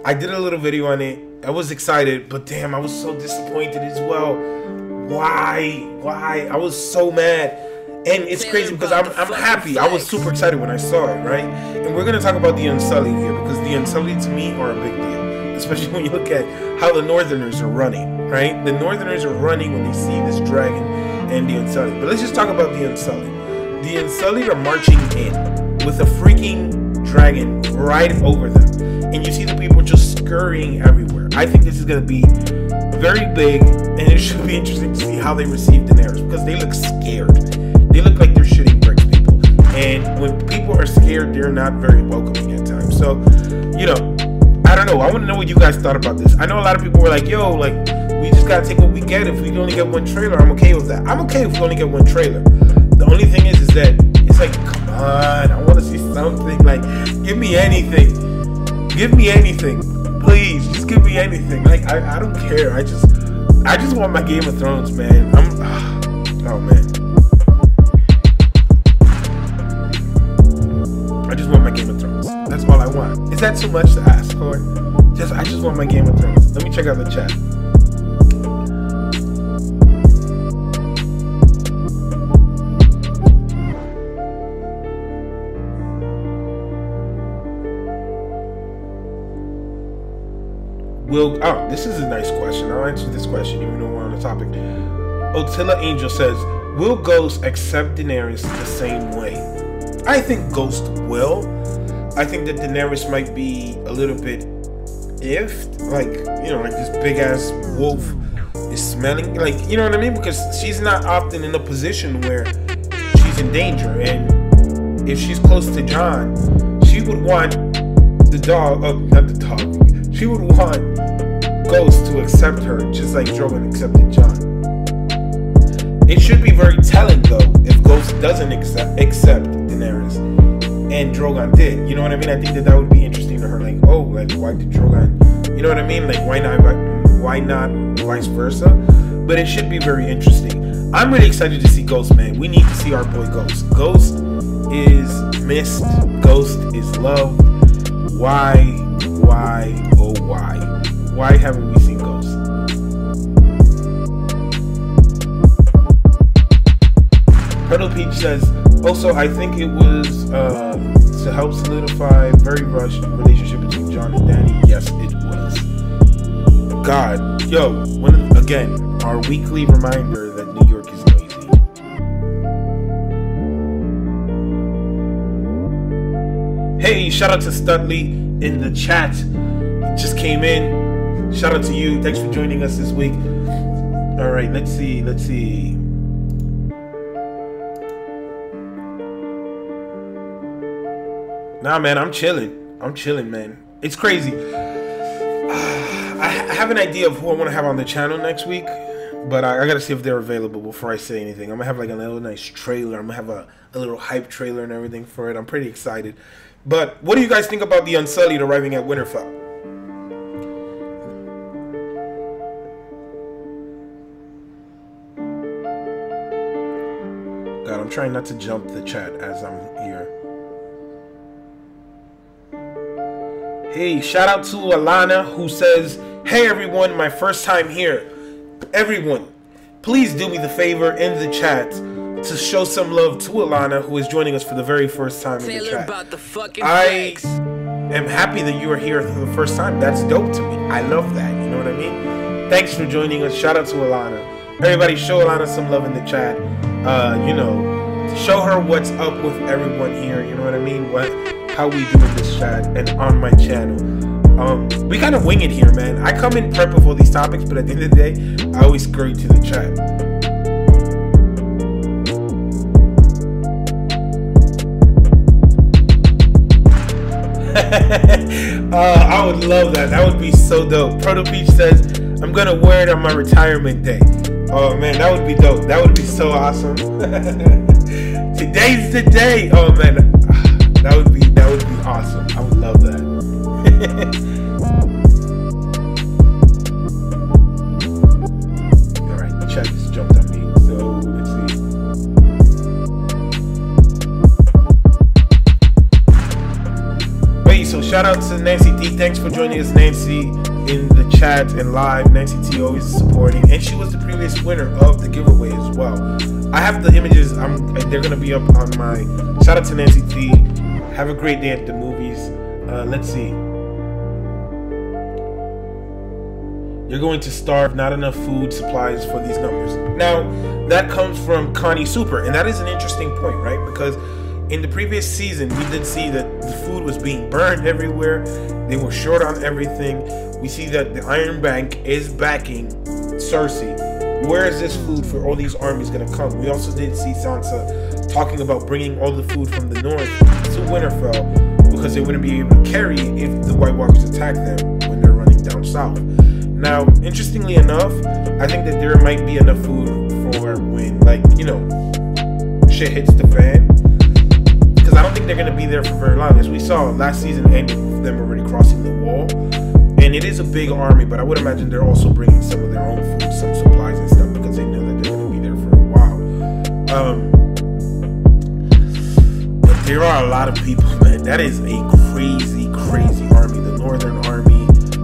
I did a little video on it. I was excited, but damn, I was so disappointed as well. Why? I was so mad. And it's crazy because I'm happy. I was super excited when I saw it, right? And we're going to talk about the Unsullied here because the Unsullied to me are a big deal. The especially when you look at how the Northerners are running, right? The Northerners are running when they see this dragon and the Unsullied. But let's just talk about the Unsullied. The Unsullied are marching in with a freaking dragon right over them, and you see the people just scurrying everywhere. I think this is going to be very big, and it should be interesting to see how they receive Daenerys, because they look scared. They look like they're shooting bricks, people. And when people are scared, they're not very welcoming at times. So, you know, I don't know. I want to know what you guys thought about this. I know a lot of people were like, yo, like, we just got to take what we get. If we only get one trailer, I'm okay with that. I'm okay if we only get one trailer. The only thing is that it's like, come on, I want to see something. Like, give me anything. Give me anything. Please, just give me anything. Like, I don't care. I just want my Game of Thrones, man. Oh, man. I just want my Game of Thrones. That's all I want. Is that too much to ask for? I just want my Game of Thrones. Let me check out the chat. Oh, this is a nice question. I'll answer this question even though we're on the topic. Otilla Angel says, will Ghost accept Daenerys the same way? I think Ghost will. I think that Daenerys might be a little bit iffed. Like, you know, like this big ass wolf is smelling. Like, you know what I mean? Because she's not often in a position where she's in danger. And if she's close to Jon, she would want the dog, not the dog. She would want Ghost to accept her, just like Drogon accepted Jon. It should be very telling, though, if Ghost doesn't accept Daenerys, and Drogon did. You know what I mean? I think that would be interesting to her. Like, oh, like, why did Drogon? You know what I mean? Like, why not vice versa? But it should be very interesting. I'm really excited to see Ghost, man. We need to see our boy Ghost. Ghost is missed. Ghost is loved. Why? Oh, why? Why haven't we seen Ghost? Turtle Peach says, also, I think it was to help solidify very rushed relationship between Jon and Dany. Yes, it was. God, yo, again, our weekly reminder that New York is noisy. Hey, shout out to Studley in the chat. He just came in. Shout out to you. Thanks for joining us this week. All right, let's see. Nah, man, I'm chilling, man. It's crazy. I have an idea of who I want to have on the channel next week, but I gotta see if they're available before I say anything. I'm gonna have like a little nice trailer. I'm gonna have a little hype trailer and everything for it. I'm pretty excited. But what do you guys think about the Unsullied arriving at Winterfell? God, I'm trying not to jump the chat as I'm here. Hey, shout out to Alana, who says, hey everyone, my first time here. Everyone, please do me the favor in the chat to show some love to Alana, who is joining us for the very first time in the chat. I am happy that you are here for the first time. That's dope to me. I love that. You know what I mean? Thanks for joining us. Shout out to Alana. Everybody show Alana some love in the chat. You know, show her what's up with everyone here. You know what I mean? How we do in this chat and on my channel. We kind of wing it here, man. I come in prep with all these topics, but at the end of the day, I always scurry to the chat. I would love that. That would be so dope. Proto Peach says, I'm gonna wear it on my retirement day. Oh man, that would be dope. That would be so awesome. Today's the day. Oh man, that would be awesome. I would love that. All right, the chat just jumped on me. So let's see. Wait, so shout out to Nancy T. Thanks for joining us, Nancy, in the chat and live. Nancy T always supporting, and she was the previous winner of the giveaway as well. I have the images. They're gonna be up on my. Shout out to Nancy T. Have a great day at the movies. Let's see. You're going to starve, not enough food supplies for these numbers. Now, that comes from Connie Super, and that is an interesting point, right? Because in the previous season, we did see that the food was being burned everywhere. They were short on everything. We see that the Iron Bank is backing Cersei. Where is this food for all these armies going to come? We also did see Sansa talking about bringing all the food from the north to Winterfell because they wouldn't be able to carry it if the White Walkers attack them when they're running down south. Now, interestingly enough, I think that there might be enough food for when, like, you know, shit hits the fan. Because I don't think they're going to be there for very long. As we saw, last season ended with them already crossing the wall. And it is a big army, but I would imagine they're also bringing some of their own food, some supplies and stuff, because they know that they're going to be there for a while. But there are a lot of people, man. That is a crazy, crazy army. The Northern Army.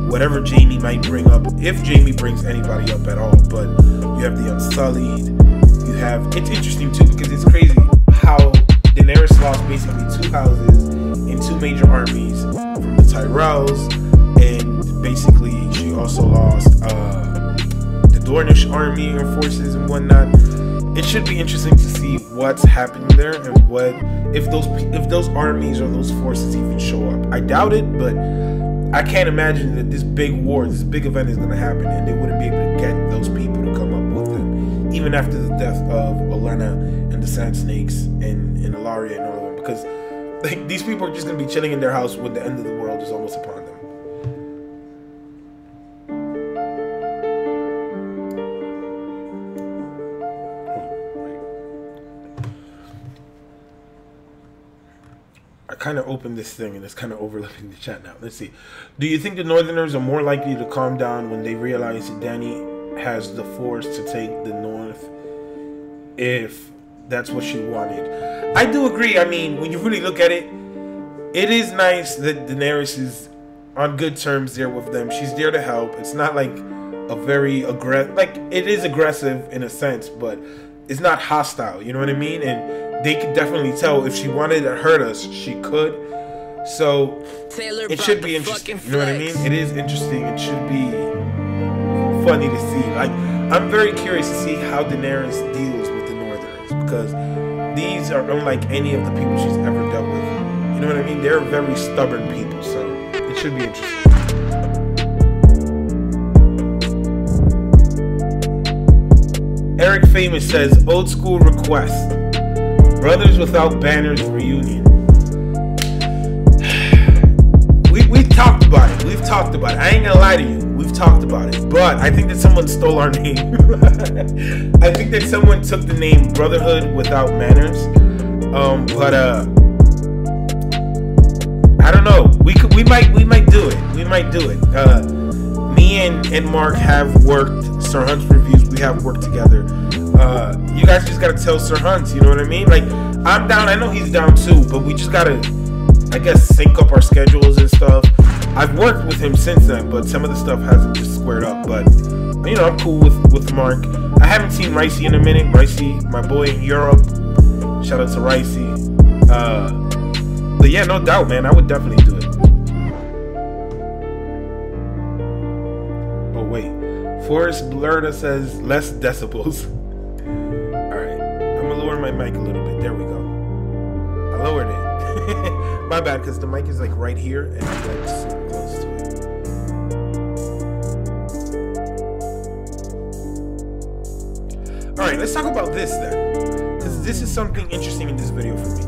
Whatever Jaime might bring up, if Jaime brings anybody up at all, but you have the Unsullied, you have, it's interesting too, because it's crazy how Daenerys lost basically 2 houses and 2 major armies from the Tyrells, and basically she also lost the Dornish army or forces and whatnot. It should be interesting to see what's happening there and what, if those armies or those forces even show up. I doubt it, but I can't imagine that this big war, this big event is going to happen and they wouldn't be able to get those people to come up with them, even after the death of Olenna and the Sand Snakes and Ilaria and all of them, because like, these people are just going to be chilling in their house when the end of the world is almost upon them. I kind of opened this thing and it's kind of overlapping the chat now. Let's see. Do you think the Northerners are more likely to calm down when they realize that Dany has the force to take the North if that's what she wanted? I do agree. I mean, when you really look at it, it is nice that Daenerys is on good terms there with them. She's there to help. It's not like a very aggressive, like it is aggressive in a sense, but it's not hostile. You know what I mean? And they could definitely tell if she wanted to hurt us, she could. So it should be interesting. You know what I mean? It is interesting. It should be funny to see. Like, I'm very curious to see how Daenerys deals with the Northerners, because these are unlike any of the people she's ever dealt with. You know what I mean? They're very stubborn people, so it should be interesting. Eric Famous says, old school request. Brothers Without Banners reunion. We've talked about it. We've talked about it. I ain't gonna lie to you. We've talked about it. But I think that someone stole our name. I think that someone took the name Brotherhood Without Manners. I don't know. We might do it. We might do it. Me and Mark have worked Sir Hunt's reviews. We have worked together. You guys just gotta tell Sir Hunt, you know what I mean? Like, I'm down, I know he's down too, but we just gotta, I guess, sync up our schedules and stuff. I've worked with him since then, but some of the stuff hasn't just squared up. But, you know, I'm cool with Mark. I haven't seen Rayz in a minute. Rayz, my boy in Europe. Shout out to Rayz. But yeah, no doubt, man, I would definitely do it. Oh, wait. Forrest Blurda says less decibels. Lower my mic a little bit. There we go. I lowered it. My bad, because the mic is like right here and I'm like so close to it. Alright, let's talk about this then, because this is something interesting in this video for me.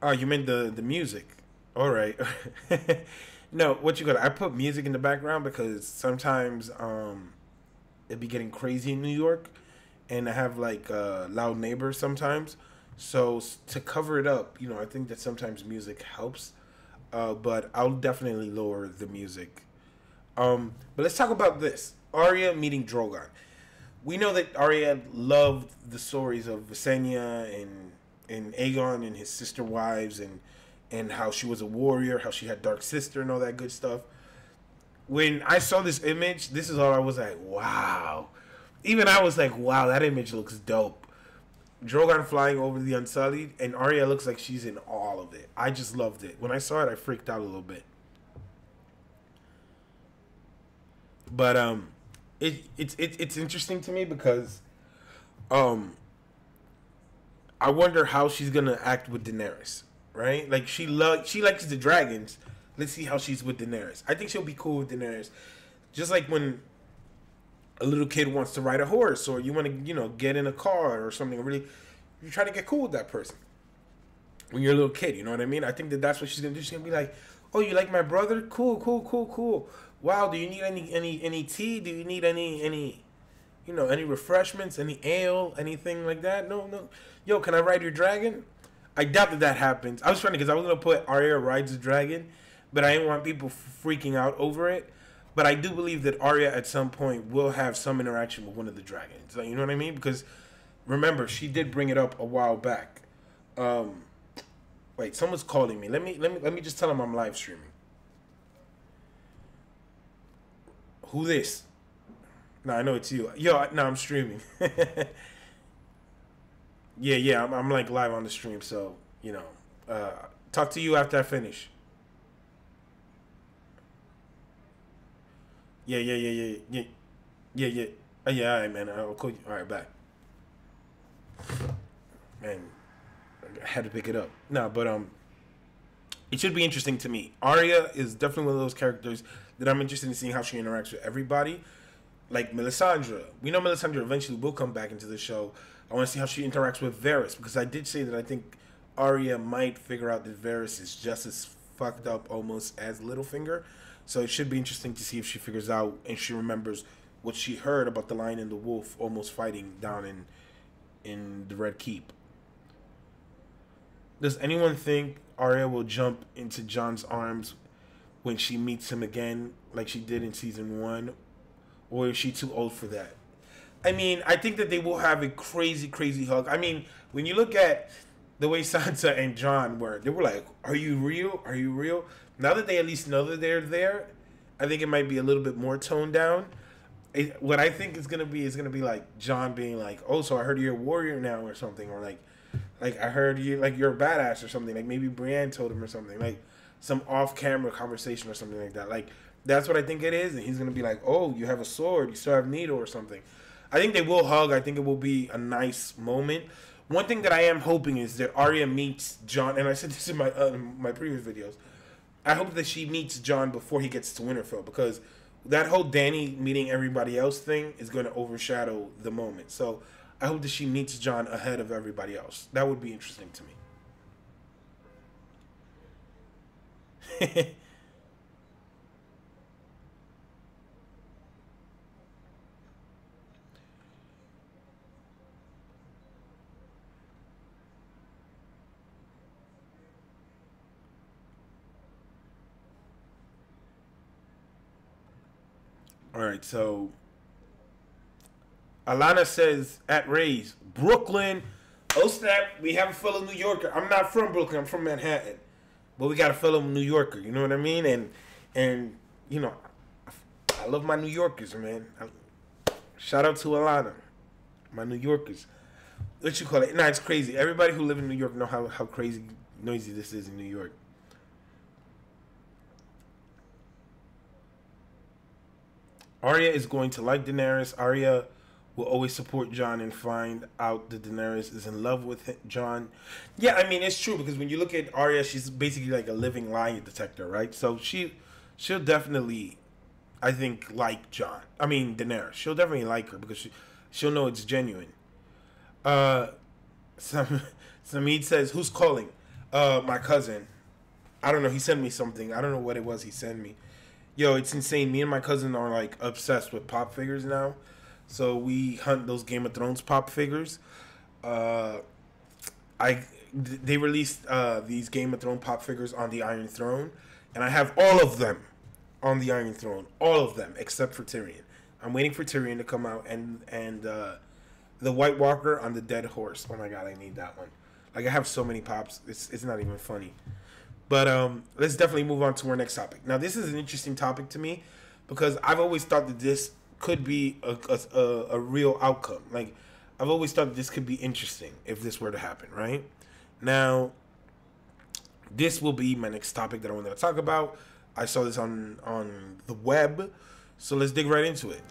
Oh, you meant the music. All right. No, what you got? I put music in the background because sometimes it'd be getting crazy in New York, and I have like loud neighbors sometimes. So to cover it up, you know, I think that sometimes music helps. But I'll definitely lower the music. But let's talk about this. Arya meeting Drogon. We know that Arya loved the stories of Visenya and Aegon and his sister wives, and and how she was a warrior, how she had dark sister and all that good stuff. When I saw this image, this is all I was like, wow. Even I was like, wow, that image looks dope. Drogon flying over the Unsullied, and Arya looks like she's in all of it. I just loved it. When I saw it, I freaked out a little bit. But it's interesting to me because I wonder how she's gonna act with Daenerys, right? Like she likes the dragons. Let's see how she's with Daenerys. I think she'll be cool with Daenerys. Just like when a little kid wants to ride a horse, or you want to, get in a car or something. Really, you try to get cool with that person when you're a little kid. You know what I mean? I think that's what she's gonna do. She's gonna be like, "Oh, you like my brother? Cool, cool, cool, cool. Wow. Do you need any tea? Do you need any refreshments? Any ale? Anything like that? No. Yo, can I ride your dragon? I doubt that happens. I was trying because I was gonna put Arya rides the dragon, but I didn't want people freaking out over it. But I do believe that Arya at some point will have some interaction with one of the dragons. Like, you know what I mean? Because remember, she did bring it up a while back. Wait, someone's calling me. Let me just tell them I'm live streaming. Who this? No, I know it's you. Yo, no, I'm streaming. yeah, I'm like live on the stream. So talk to you after I finish. Yeah. All right, man. I'll call you. All right, bye. Man, I had to pick it up. No, but it should be interesting to me. Arya is definitely one of those characters that I'm interested in seeing how she interacts with everybody. Like Melisandre. We know Melisandre eventually will come back into the show. I want to see how she interacts with Varys, because I did say that I think Arya might figure out that Varys is just as fucked up almost as Littlefinger. So it should be interesting to see if she figures out and she remembers what she heard about the Lion and the Wolf almost fighting down in the Red Keep. Does anyone think Arya will jump into Jon's arms when she meets him again like she did in season 1? Or is she too old for that? I mean, I think that they will have a crazy, crazy hug. I mean, when you look at the way Sansa and Jon were, they were like, are you real? Are you real? Now that they at least know that they're there, I think it might be a little bit more toned down. What I think is gonna be like Jon being like, "Oh, so I heard you're a warrior now," or something, or like I heard you're a badass or something. Like maybe Brienne told him or something, like some off-camera conversation or something like that. Like that's what I think it is, and he's gonna be like, "Oh, you have a sword, you still have needle or something." I think they will hug. I think it will be a nice moment. One thing that I am hoping is that Arya meets Jon, and I said this in my previous videos. I hope that she meets Jon before he gets to Winterfell, because that whole Dany meeting everybody else thing is going to overshadow the moment. So I hope that she meets Jon ahead of everybody else. That would be interesting to me. All right, so Alana says at Rayz, Brooklyn. Oh snap, we have a fellow New Yorker. I'm not from Brooklyn, I'm from Manhattan. But we got a fellow New Yorker, you know what I mean? And I love my New Yorkers, man. Shout out to Alana, my New Yorkers. What you call it? Nah, it's crazy. Everybody who live in New York know how crazy noisy this is in New York. Arya is going to like Daenerys. Arya will always support Jon and find out that Daenerys is in love with Jon. Yeah, I mean, it's true, because when you look at Arya, she's basically like a living lie detector, right? So she'll definitely, I think, like Jon. I mean, Daenerys. She'll definitely like her because she'll know it's genuine. Samid says, who's calling? My cousin. I don't know. He sent me something. I don't know what it was he sent me. Yo, it's insane. Me and my cousin are like obsessed with pop figures now. So we hunt those Game of Thrones pop figures. They released these Game of Thrones pop figures on the Iron Throne, and I have all of them on the Iron Throne, all of them except for Tyrion. I'm waiting for Tyrion to come out, and the White Walker on the dead horse. Oh my god, I need that one. Like, I have so many pops. It's not even funny. But let's definitely move on to our next topic. Now, this is an interesting topic to me because I've always thought that this could be a real outcome. Like, I've always thought that this could be interesting if this were to happen, right? Now, this will be my next topic that I wanted to talk about. I saw this on the web, so let's dig right into it.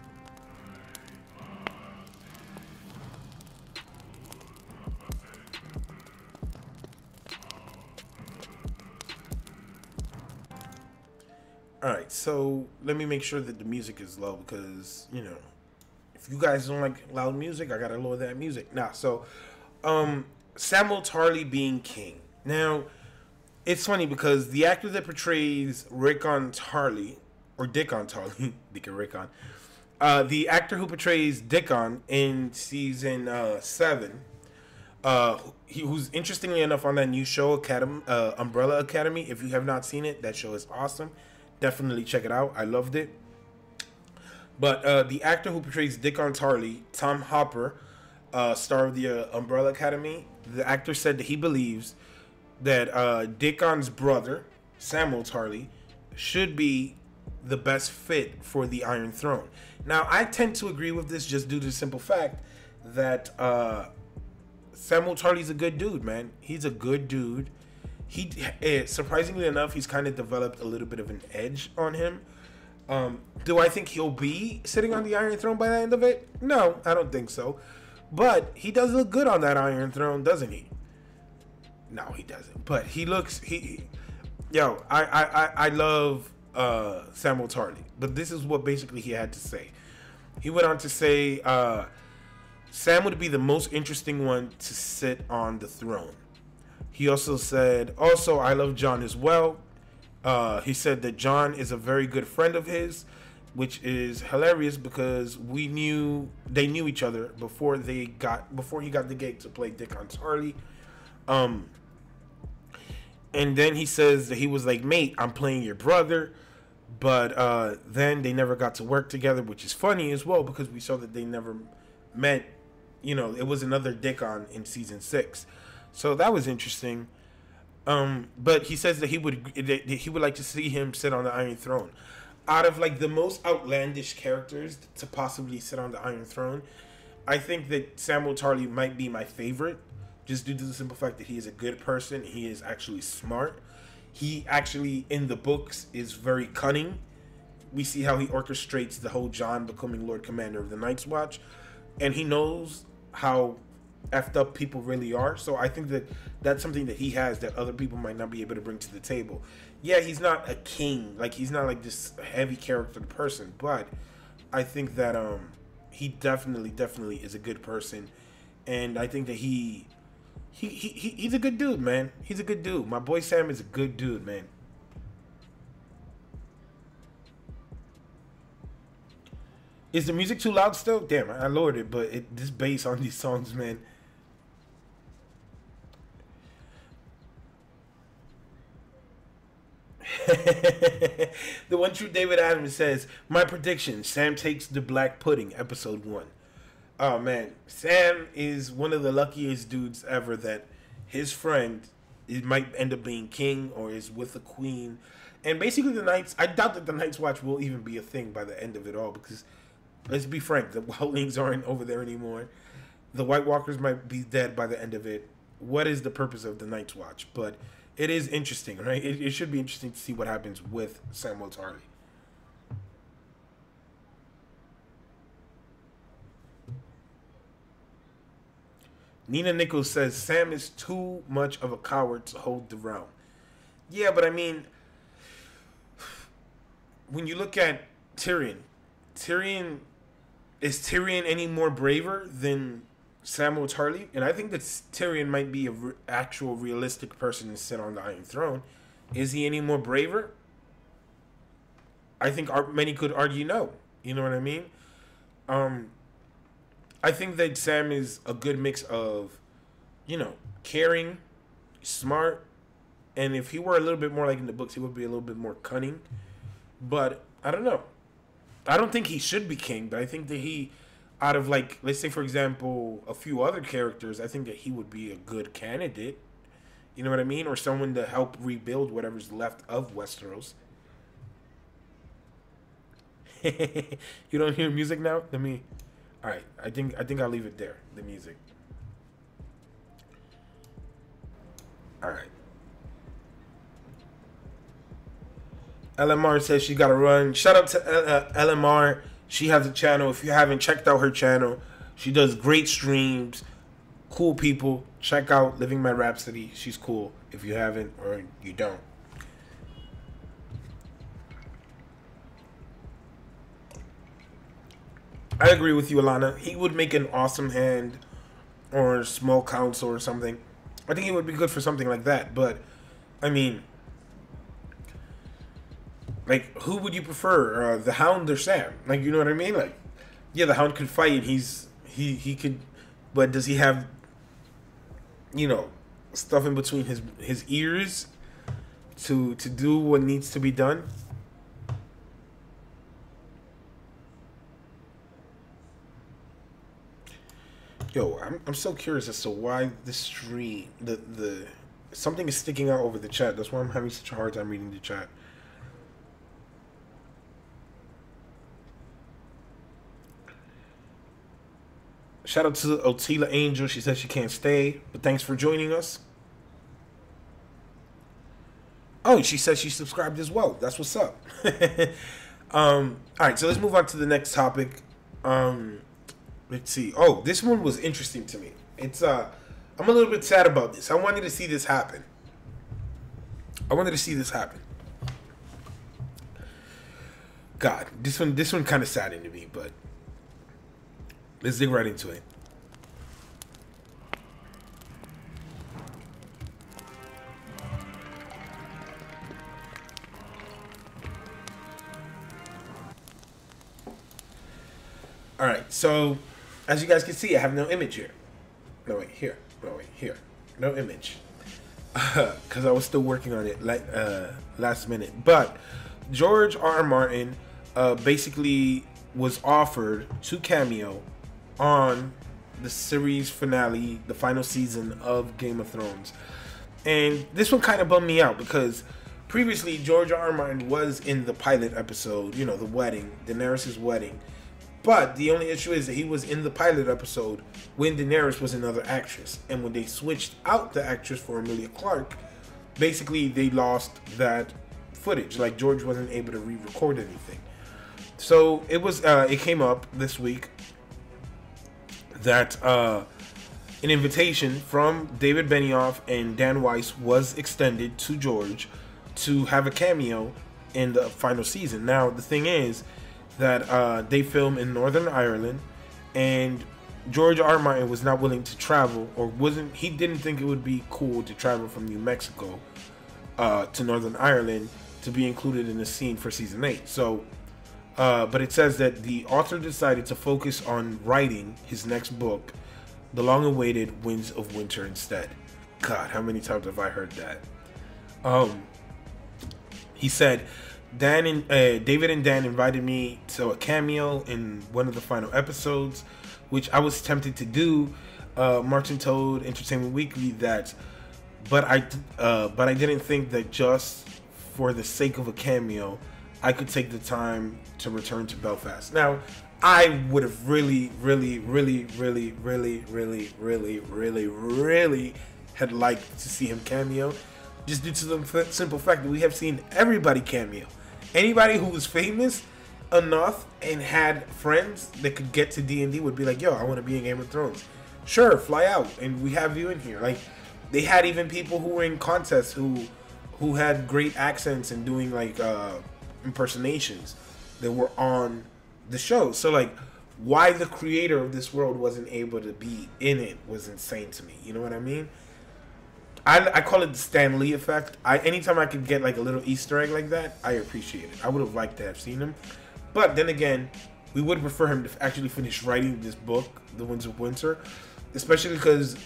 Alright, so let me make sure that the music is low because, you know, if you guys don't like loud music, I gotta lower that music. Samuel Tarly being king. Now, it's funny because the actor that portrays Rickon Tarly, or Dickon Tarly, Dickon Rickon, the actor who portrays Dickon in season 7, who's interestingly enough on that new show, Umbrella Academy. If you have not seen it, that show is awesome. Definitely check it out. I loved it. But the actor who portrays Dickon Tarly, Tom Hopper, star of the Umbrella Academy, the actor said that he believes that Dickon's brother, Samuel Tarly, should be the best fit for the Iron Throne. Now, I tend to agree with this just due to the simple fact that Samuel Tarly's a good dude, man. He's a good dude. Surprisingly enough, he's kind of developed a little bit of an edge on him. Do I think he'll be sitting on the Iron Throne by the end of it? No, I don't think so. But he does look good on that Iron Throne, doesn't he? No, he doesn't. But he looks... I love Samuel Tarly. But this is what basically he had to say. He went on to say, Sam would be the most interesting one to sit on the throne. He also said, I love John as well. He said that John is a very good friend of his, which is hilarious because they knew each other before he got the gig to play Dickon Tarly. And then he says that he was like, mate, I'm playing your brother. But then they never got to work together, which is funny as well because we saw that they never met. You know, it was another Dickon in season 6. So that was interesting. But he says that he would like to see him sit on the Iron Throne. Out of like the most outlandish characters to possibly sit on the Iron Throne, I think that Samuel Tarly might be my favorite, just due to the simple fact that he is a good person. He is actually smart. He actually, in the books, is very cunning. We see how he orchestrates the whole John becoming Lord Commander of the Night's Watch. And he knows how effed up people really are. So I think that that's something that he has that other people might not be able to bring to the table. Yeah, he's not a king. Like, he's not like this heavy character person. But I think that he definitely is a good person. And I think that he's a good dude, man. He's a good dude. My boy Sam is a good dude, man. Is the music too loud still? Damn, I lowered it, but this bass on these songs, man. The one true David Adams says, my prediction, Sam takes the black pudding, episode 1. Oh, man. Sam is one of the luckiest dudes ever that his friend might end up being king or is with the queen. And basically I doubt that the Night's Watch will even be a thing by the end of it all because, let's be frank, the Wildlings aren't over there anymore. The White Walkers might be dead by the end of it. What is the purpose of the Night's Watch? But it is interesting, right? It should be interesting to see what happens with Samuel Tarly. Nina Nichols says, Sam is too much of a coward to hold the realm. Yeah, but I mean, when you look at Tyrion, is Tyrion any more braver than Samuel Tarly? And I think that Tyrion might be an actual realistic person to sit on the Iron Throne. Is he any more braver? I think many could argue no. You know what I mean? I think that Sam is a good mix of, caring, smart, and if he were a little bit more like in the books, he would be a little bit more cunning. But I don't know. I don't think he should be king, but I think that he, out of let's say for example, a few other characters, I think that he would be a good candidate. You know what I mean? Or someone to help rebuild whatever's left of Westeros. You don't hear music now? Let me. All right, I think I'll leave it there. The music. All right. LMR says she got to run. Shout out to LMR. She has a channel. If you haven't checked out her channel, she does great streams. Cool people. Check out Living My Rhapsody. She's cool. If you haven't or you don't. I agree with you, Alana. He would make an awesome hand or small council or something. I think he would be good for something like that. But, I mean, like, who would you prefer? The Hound or Sam? Like, you know what I mean? Like, yeah, the Hound could fight. He could, but does he have, you know, stuff in between his ears to do what needs to be done? Yo, I'm so curious as to why the stream the something is sticking out over the chat. That's why I'm having such a hard time reading the chat. Shout out to Otila Angel. She says she can't stay, but thanks for joining us. Oh, she says she subscribed as well. That's what's up. All right, so let's move on to the next topic. Let's see. Oh, this one was interesting to me. It's I'm a little bit sad about this. I wanted to see this happen. God, this one kind of saddened to me, but let's dig right into it. All right, so as you guys can see, I have no image here. No, wait, here. No, wait, here. No image. Because I was still working on it like last minute. But George R. R. Martin basically was offered to cameo on the series finale, the final season of Game of Thrones. And this one kind of bummed me out because previously George R. R. Martin was in the pilot episode, you know, the wedding, Daenerys' wedding. But the only issue is that he was in the pilot episode when Daenerys was another actress. And when they switched out the actress for Emilia Clarke, basically they lost that footage. Like George wasn't able to re-record anything. So it was it came up this week that an invitation from David Benioff and Dan Weiss was extended to George to have a cameo in the final season. Now the thing is that they film in Northern Ireland, and George R. R. Martin was not willing to travel, or he didn't think it would be cool to travel from New Mexico to Northern Ireland to be included in the scene for season 8. So, but it says that the author decided to focus on writing his next book, The Long-Awaited Winds of Winter, instead. God, how many times have I heard that? He said, David and Dan invited me to a cameo in one of the final episodes, which I was tempted to do. Martin told Entertainment Weekly that, but I didn't think that just for the sake of a cameo, I could take the time to return to Belfast. Now, I would have really had liked to see him cameo, just due to the simple fact that we have seen everybody cameo. Anybody who was famous enough and had friends that could get to D&D would be like, yo, I want to be in Game of Thrones. Sure, fly out, and we have you in here. Like, they had even people who were in contests who had great accents and doing, like, impersonations that were on the show. So, like, why the creator of this world wasn't able to be in it was insane to me. You know what I mean? I call it the Stan Lee effect. Anytime I could get like a little Easter egg like that, I appreciate it. I would have liked to have seen him. But then again, we would prefer him to actually finish writing this book, The Winds of Winter. Especially because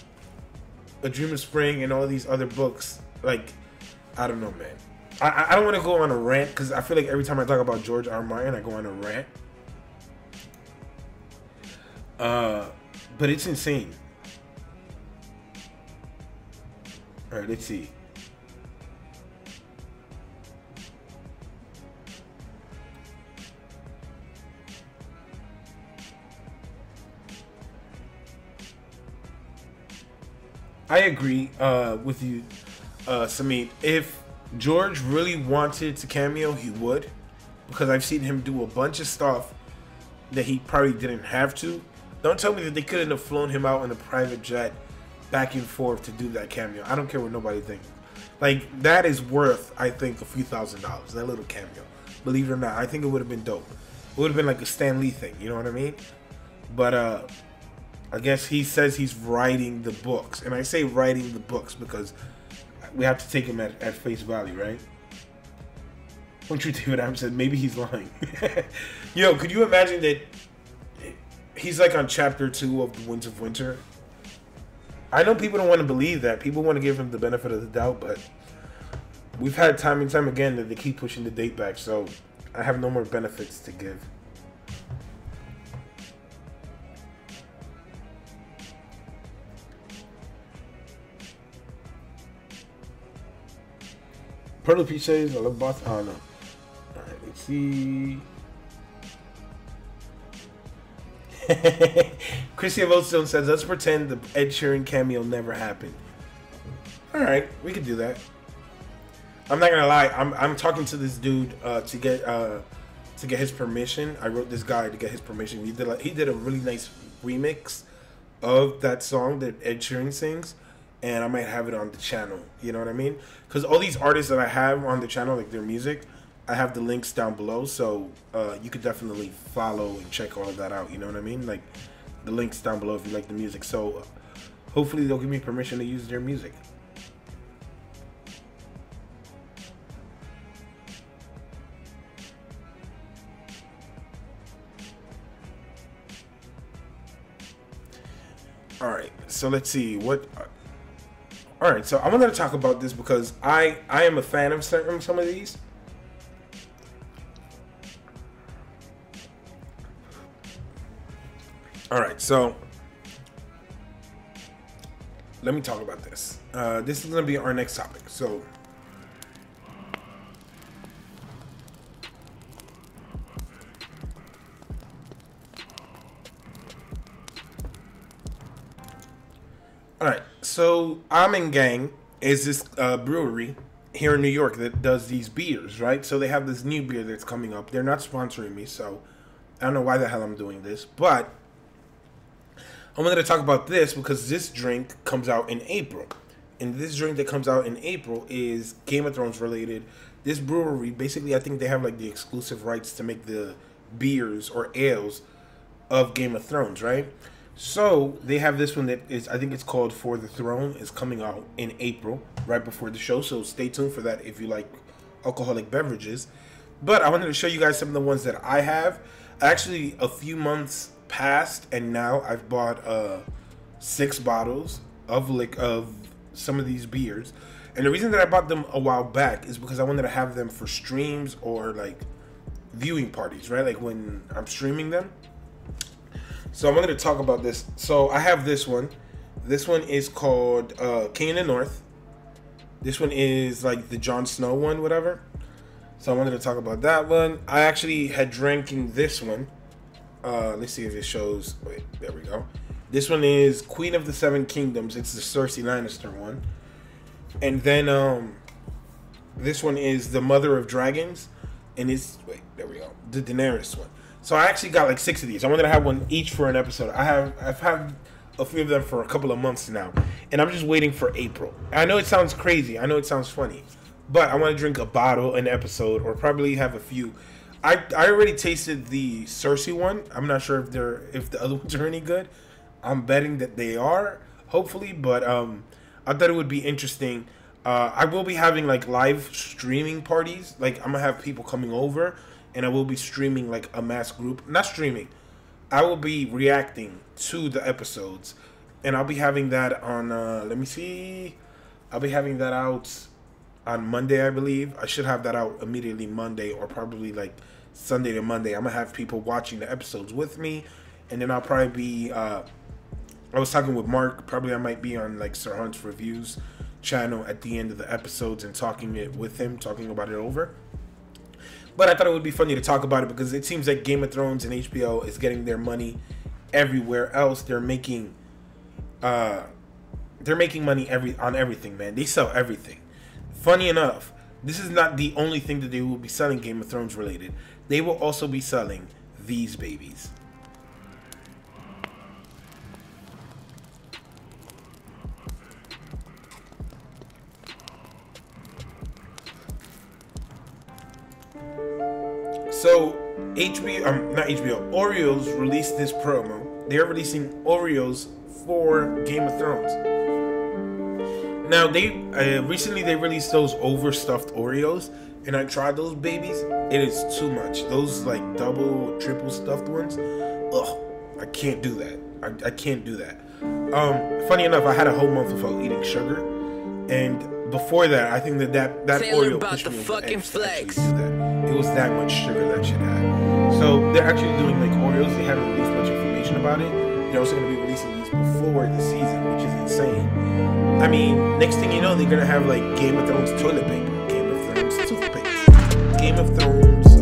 A Dream of Spring and all these other books, like, I don't know, man. I don't want to go on a rant because I feel like every time I talk about George R. R. Martin, I go on a rant. But it's insane. All right, let's see. I agree with you, Samit. If George really wanted to cameo, he would, because I've seen him do a bunch of stuff that he probably didn't have to. Don't tell me that they couldn't have flown him out in a private jet back and forth to do that cameo. I don't care what nobody thinks. Like, that is worth, I think, a few $1,000s, that little cameo. Believe it or not, I think it would have been dope. It would have been like a Stan Lee thing, you know what I mean? But I guess he says he's writing the books. And I say writing the books because we have to take him at face value, right? Don't you, David Adams said maybe he's lying. Yo, could you imagine that he's like on chapter 2 of The Winds of Winter? I know people don't want to believe that. People want to give him the benefit of the doubt, but we've had time and time again that they keep pushing the date back, so I have no more benefits to give. Pearl Peach says, I love boss. Oh, no. Alright, let's see. Christian Volstone says, let's pretend the Ed Sheeran cameo never happened. Alright, we could do that. I'm not gonna lie, I'm talking to this dude to get his permission. I wrote this guy to get his permission. He did a really nice remix of that song that Ed Sheeran sings. And I might have it on the channel, you know what I mean? Because all these artists that I have on the channel, like their music, I have the links down below, so you could definitely follow and check all of that out, you know what I mean? Like, the links down below if you like the music. So, hopefully they'll give me permission to use their music. Alright, so let's see, what... Alright, so I wanted to talk about this because I am a fan of some of these. Alright, so let me talk about this. This is going to be our next topic. So, alright, so Amen Gang is this brewery here in New York that does these beers, right? So they have this new beer that's coming up. They're not sponsoring me, so I don't know why the hell I'm doing this, but I wanted to talk about this because this drink comes out in April. And this drink that comes out in April is Game of Thrones related. This brewery, basically, I think they have like the exclusive rights to make the beers or ales of Game of Thrones, right? So they have this one that is, I think it's called For the Throne, is coming out in April, right before the show. So stay tuned for that if you like alcoholic beverages. But I wanted to show you guys some of the ones that I have. Actually, a few months passed, and now I've bought 6 bottles of some of these beers. And the reason that I bought them a while back is because I wanted to have them for streams or like viewing parties, right? Like when I'm streaming them. So I wanted to talk about this. So I have this one. This one is called King in the North. This one is like the Jon Snow one, whatever. So I wanted to talk about that one. I actually had drinking this one. Let's see if it shows. Wait, there we go. This one is Queen of the Seven Kingdoms. It's the Cersei Lannister one. And then this one is the Mother of Dragons. And it's, wait, there we go. The Daenerys one. So I actually got like 6 of these. I wanted to have one each for an episode. I've had a few of them for a couple of months now. And I'm just waiting for April. I know it sounds crazy. I know it sounds funny. But I want to drink a bottle an episode, or probably have a few. I already tasted the Cersei one. I'm not sure if the other ones are any good. I'm betting that they are, hopefully. But I thought it would be interesting. I will be having like live streaming parties. Like I'm gonna have people coming over, and I will be streaming like a mass group. Not streaming. I will be reacting to the episodes, and I'll be having that on. Let me see. I'll be having that out on Monday, I believe. I should have that out immediately Monday, or probably like Sunday to Monday. I'm gonna have people watching the episodes with me, and then I'll probably be I was talking with Mark, probably I might be on like Sir Hunt's reviews channel at the end of the episodes and talking about it over. But I thought it would be funny to talk about it because it seems like Game of Thrones and HBO is getting their money everywhere else. They're making money on everything, man. They sell everything. Funny enough, this is not the only thing that they will be selling Game of Thrones related. They will also be selling these babies. So not HBO, Oreos released this promo. They're releasing Oreos for Game of Thrones. Now they recently they released those overstuffed Oreos, and I tried those babies. It is too much. Those like double, triple stuffed ones. Ugh, I can't do that. I can't do that. Funny enough, I had a whole month without eating sugar, and before that, I think that Oreo pushed me over the edge to actually do that. It was that much sugar that shit had. So they're actually doing like Oreos. They haven't released much information about it. They're also going to be releasing these before the season, which is insane. I mean, next thing you know, they're going to have like Game of Thrones toilet paper, Game of Thrones toothpaste, Game of Thrones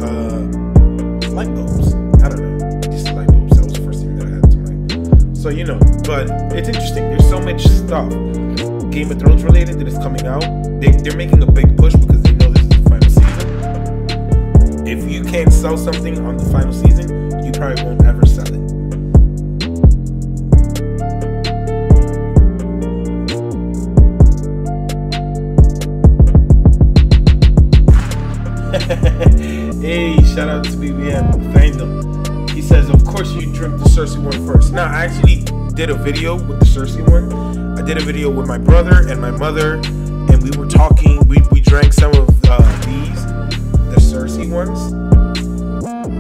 light bulbs. I don't know, just light bulbs. That was the first thing that I had to mind. So you know, but it's interesting. There's so much stuff Game of Thrones related that is coming out. They're making a big push because they know this is the final season. If you can't sell something on the final season, you probably won't ever sell it. Hey, shout out to BBM, Fandom. He says, of course you drink the Cersei one first. Now, I actually did a video with the Cersei one. I did a video with my brother and my mother, and we were talking. We drank some of the Cersei ones,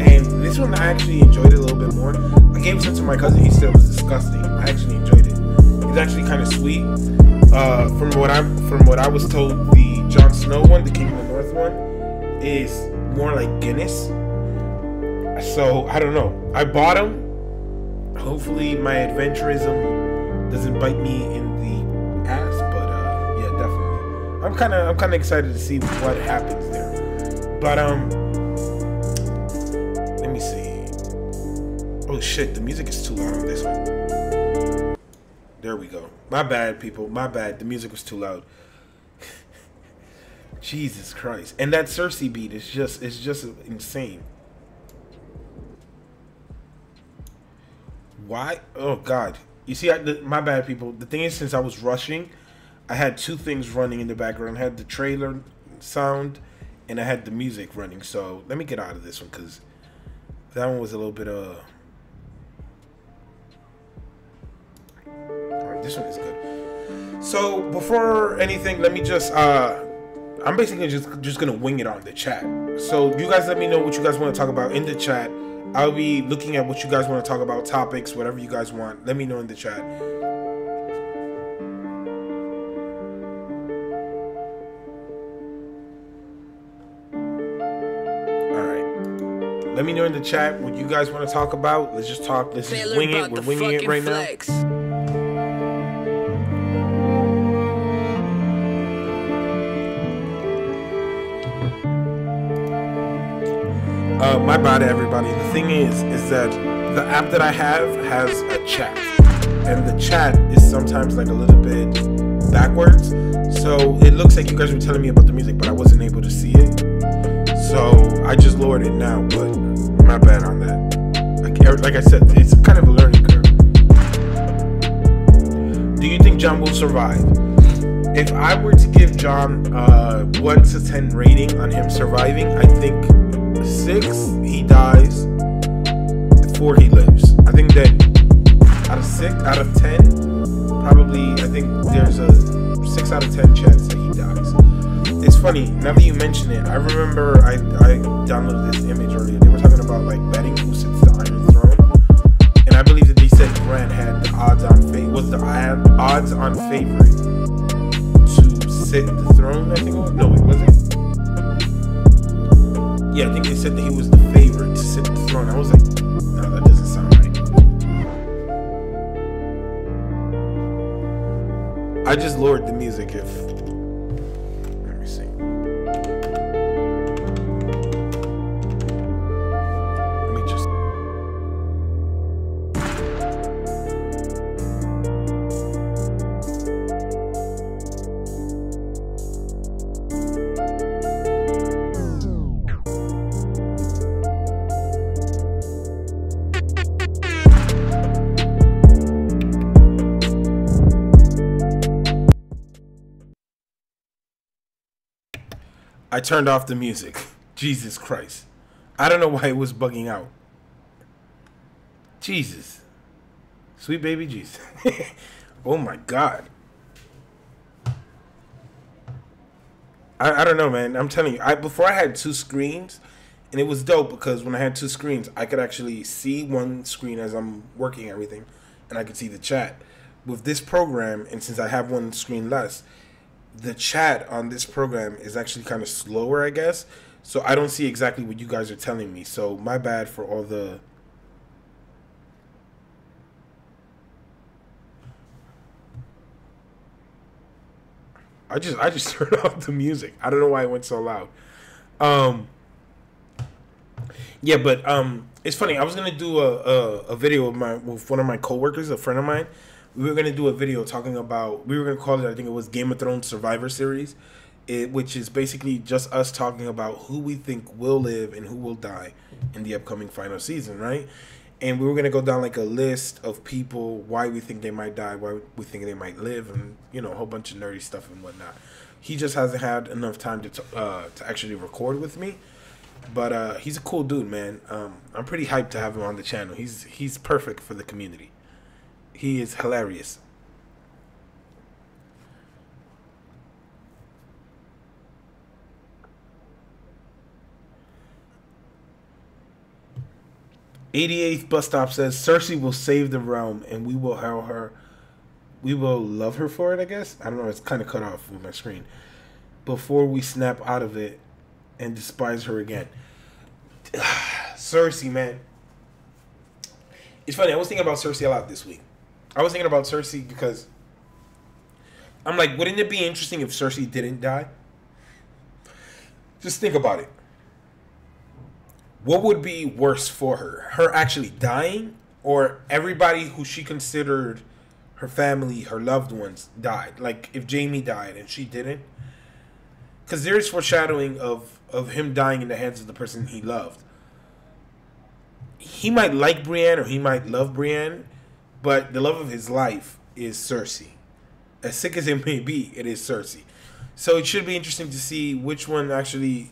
and this one I actually enjoyed it a little bit more. I gave some to my cousin. He said it was disgusting. I actually enjoyed it. It's actually kind of sweet. From what I was told, the Jon Snow one, the King of the North one, is more like Guinness. So I don't know. I bought them. Hopefully my adventurism doesn't bite me in the ass, but yeah, definitely. I'm kind of excited to see what happens there. But let me see. Oh shit, the music is too loud on this one. There we go. My bad, people. My bad. The music was too loud. Jesus Christ. And that Cersei beat is just insane. Why? Oh God. You see, my bad, people. The thing is, since I was rushing, I had two things running in the background. I had the trailer sound and I had the music running. So let me get out of this one because that one was a little bit Alright, this one is good. So before anything, let me just I'm basically just gonna wing it on the chat. So you guys let me know what you guys want to talk about in the chat. I'll be looking at what you guys want to talk about, topics, whatever you guys want. Let me know in the chat. Alright. Let me know in the chat what you guys want to talk about. Let's just talk. Let's just wing it. We're winging it right now. My bad, everybody. The thing is that the app that I have has a chat, and the chat is sometimes like a little bit backwards. So it looks like you guys were telling me about the music, but I wasn't able to see it. So I just lowered it now, but my bad on that. Like I said, it's kind of a learning curve. Do you think Jon will survive? If I were to give Jon 1 to 10 rating on him surviving, I think 6, he dies. 4, he lives. I think that out of 10, probably, I think there's a 6 out of 10 chance that he dies. It's funny, now that you mention it, I remember I downloaded this image earlier. They were talking about like betting who sits the Iron Throne, and I believe that they said Grant had the odds-on favorite to sit the throne. I think it was. No, wait, was it? Yeah, I think they said that he was the favorite to sit the throne. I was like, no, that doesn't sound right. I just lowered the music. If let me see. Let me just. I turned off the music. Jesus Christ. I don't know why it was bugging out. Jesus. Sweet baby Jesus. Oh my God. I don't know, man. I'm telling you. Before I had two screens, and it was dope because when I had two screens, I could actually see one screen as I'm working everything, and I could see the chat. With this program, and since I have one screen less, the chat on this program is actually kind of slower, I guess. So I don't see exactly what you guys are telling me. So my bad for all the... I just turned off the music. I don't know why it went so loud. Yeah, but it's funny. I was gonna do a video with one of my coworkers, a friend of mine. We were gonna do a video talking about. We were gonna call it. I think it was Game of Thrones Survivor Series, which is basically just us talking about who we think will live and who will die in the upcoming final season, right? And we were gonna go down like a list of people, why we think they might die, why we think they might live, and a whole bunch of nerdy stuff and whatnot. He just hasn't had enough time to actually record with me, but he's a cool dude, man. I'm pretty hyped to have him on the channel. He's perfect for the community. He is hilarious. '88th bus stop says Cersei will save the realm, and we will have her. We will love her for it. I guess I don't know. It's kind of cut off with my screen. Before we snap out of it and despise her again. Cersei, man. It's funny. I was thinking about Cersei a lot this week. I was thinking about Cersei because I'm like, wouldn't it be interesting if Cersei didn't die? Just think about it. What would be worse for her? Her actually dying, or everybody who she considered her family, her loved ones, died? Like if Jaime died and she didn't? Because there is foreshadowing of him dying in the hands of the person he loved. He might like Brienne or he might love Brienne, but the love of his life is Cersei. As sick as it may be, it is Cersei. So it should be interesting to see which one actually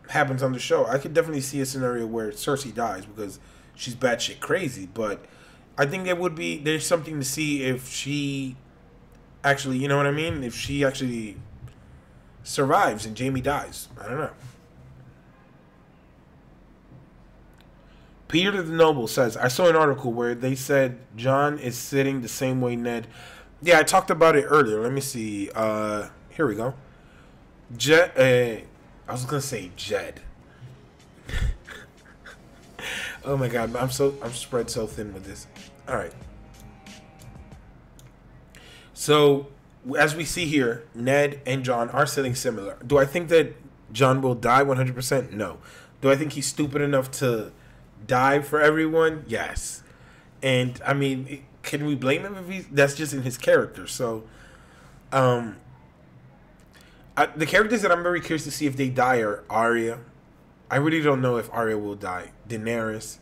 happens on the show. I could definitely see a scenario where Cersei dies because she's batshit crazy, but I think there's something to see if she actually, you know what I mean? If she actually survives and Jaime dies. I don't know. Peter the Noble says, I saw an article where they said Jon is sitting the same way Ned. Yeah, I talked about it earlier. Let me see. Here we go. I was gonna say Jed. Oh my God, I'm spread so thin with this. All right. So as we see here, Ned and Jon are sitting similar. Do I think that Jon will die 100%? No. Do I think he's stupid enough to die for everyone? Yes. And I mean, can we blame him if that's just in his character? So, the characters that I'm very curious to see if they die are Arya. I really don't know if Arya will die. Daenerys.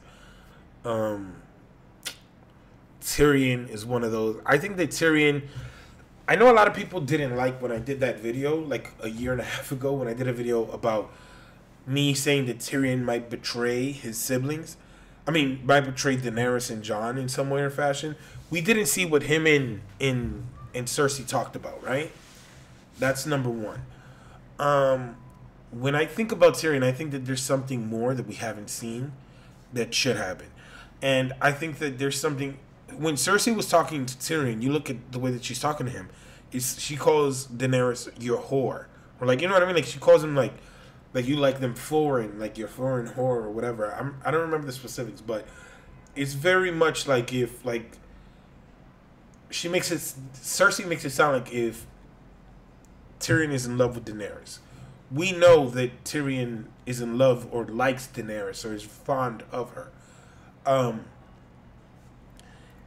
Tyrion is one of those. I think that Tyrion... I know a lot of people didn't like when I did that video, like a year and a half ago, when I did a video about me saying that Tyrion might betray his siblings. I mean, might betray Daenerys and Jon in some way or fashion. We didn't see what him and Cersei talked about, right? That's number one. When I think about Tyrion, I think that there's something more that we haven't seen that should happen. And I think that there's something... When Cersei was talking to Tyrion, you look at the way that she's talking to him. She calls Daenerys your whore. Or like, you know what I mean? Like, she calls him like you like them foreign, like your foreign whore or whatever. I don't remember the specifics, but it's very much like if, like... Cersei makes it sound like if Tyrion is in love with Daenerys. We know that Tyrion is in love or likes Daenerys or is fond of her.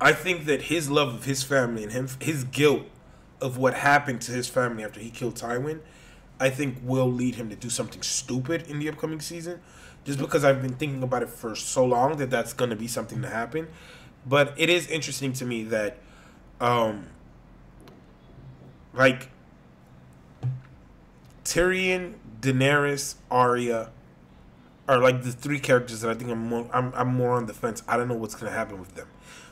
I think that his love of his family and his guilt of what happened to his family after he killed Tywin, I think will lead him to do something stupid in the upcoming season. Just because I've been thinking about it for so long that that's going to be something to happen. But it is interesting to me that, like, Tyrion, Daenerys, Arya are like the three characters that I think I'm more on the fence. I don't know what's going to happen with them.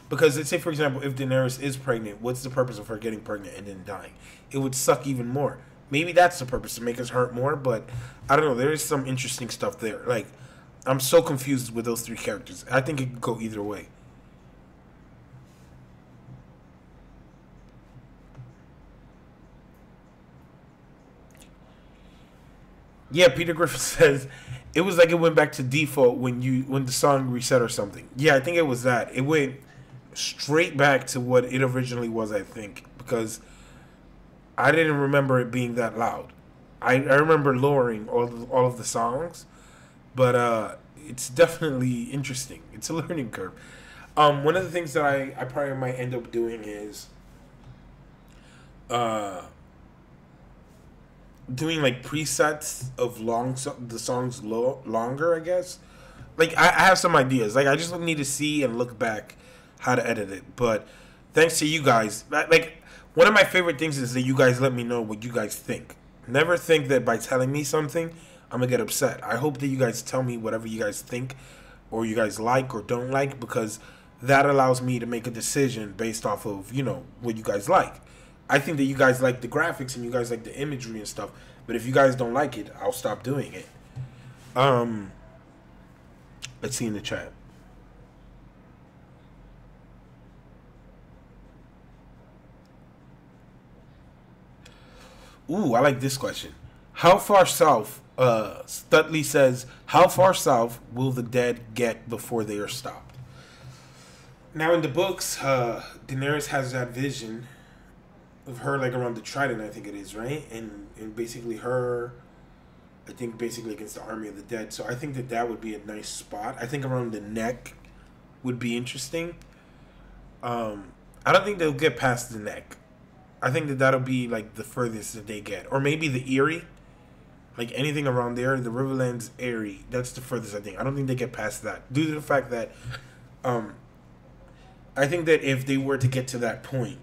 Because let's say, for example, if Daenerys is pregnant, what's the purpose of her getting pregnant and then dying? It would suck even more. Maybe that's the purpose, to make us hurt more, but I don't know. There is some interesting stuff there. Like, I'm so confused with those three characters. I think it could go either way. Yeah, Peter Griffin says it was like it went back to default when the song reset or something. Yeah, I think it was that. It went straight back to what it originally was, I think, because I didn't remember it being that loud. I remember lowering all of the songs, but it's definitely interesting. It's a learning curve. One of the things that I probably might end up doing is doing like presets of the songs longer, I guess. Like I have some ideas. Like I just need to see and look back how to edit it. But thanks to you guys, like one of my favorite things is that you guys let me know what you guys think. Never think that by telling me something I'm gonna get upset. I hope that you guys tell me whatever you guys think or you guys like or don't like, because that allows me to make a decision based off of, what you guys like. I think that you guys like the graphics and you guys like the imagery and stuff, but if you guys don't like it, I'll stop doing it. Let's see in the chat. Ooh, I like this question. How far south, Studley says, how far south will the dead get before they are stopped? Now in the books, Daenerys has that vision of her like around the Trident, I think it is, right? And basically her, I think basically against the army of the dead. So I think that would be a nice spot. I think around the neck would be interesting. I don't think they'll get past the neck. I think that that'll be like the furthest that they get. Or maybe the Eyrie. Like anything around there, the Riverlands Eyrie, that's the furthest I think. I don't think they get past that. Due to the fact that I think that if they were to get to that point,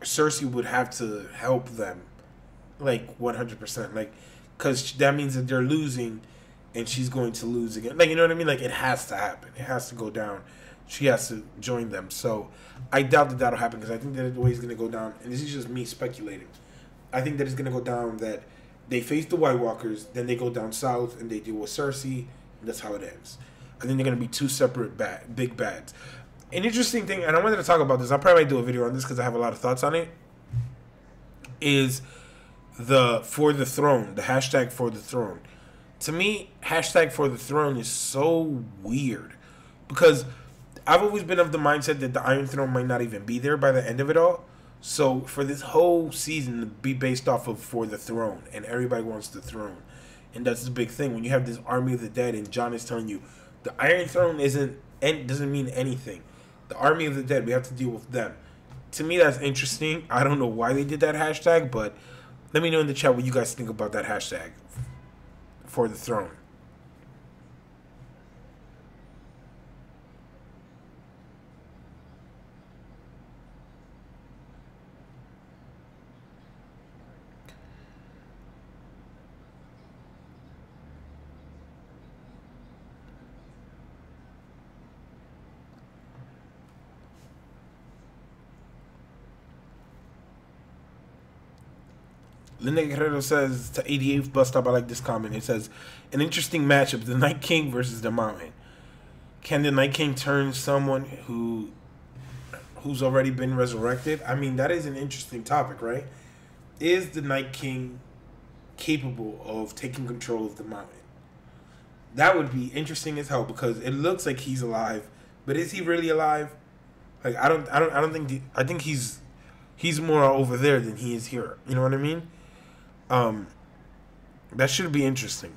Cersei would have to help them, like 100%, like, because that means that they're losing, and she's going to lose again. Like, you know what I mean? Like, it has to happen. It has to go down. She has to join them. So I doubt that that'll happen, because I think that the way it's going to go down, and this is just me speculating, I think that it's going to go down that they face the White Walkers, then they go down south and they deal with Cersei, and that's how it ends. I think they're going to be two separate big bads. An interesting thing, and I wanted to talk about this, I'll probably do a video on this because I have a lot of thoughts on it, is the For the Throne, the hashtag For the Throne. To me, hashtag For the Throne is so weird, because I've always been of the mindset that the Iron Throne might not even be there by the end of it all. So for this whole season to be based off of For the Throne, and everybody wants the throne, and that's the big thing. When you have this army of the dead, and Jon is telling you the Iron Throne doesn't mean anything. The army of the dead, we have to deal with them. To me, that's interesting. I don't know why they did that hashtag, but let me know in the chat what you guys think about that hashtag For the Throne. Linda Guerrero says to 88th bus stop, I like this comment. It says, an interesting matchup, the Night King versus the Mountain. Can the Night King turn someone who's already been resurrected? I mean, that is an interesting topic, right? Is the Night King capable of taking control of the Mountain? That would be interesting as hell, because it looks like he's alive, but is he really alive? Like I don't think I think he's more over there than he is here. You know what I mean? That should be interesting.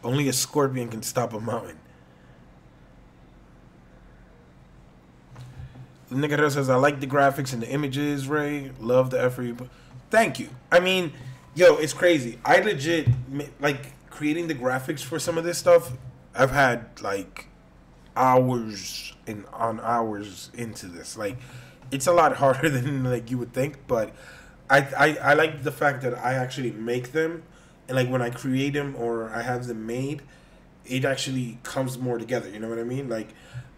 Only a scorpion can stop a mountain. The nigga that says, I like the graphics and the images, Ray. Love the effort. Thank you. I mean, yo, it's crazy. I legit, like, creating the graphics for some of this stuff, I've had, like, hours and on hours into this. Like, it's a lot harder than, like, you would think, but I like the fact that I actually make them, and, like, when I create them or I have them made, it actually comes more together, you know what I mean? Like,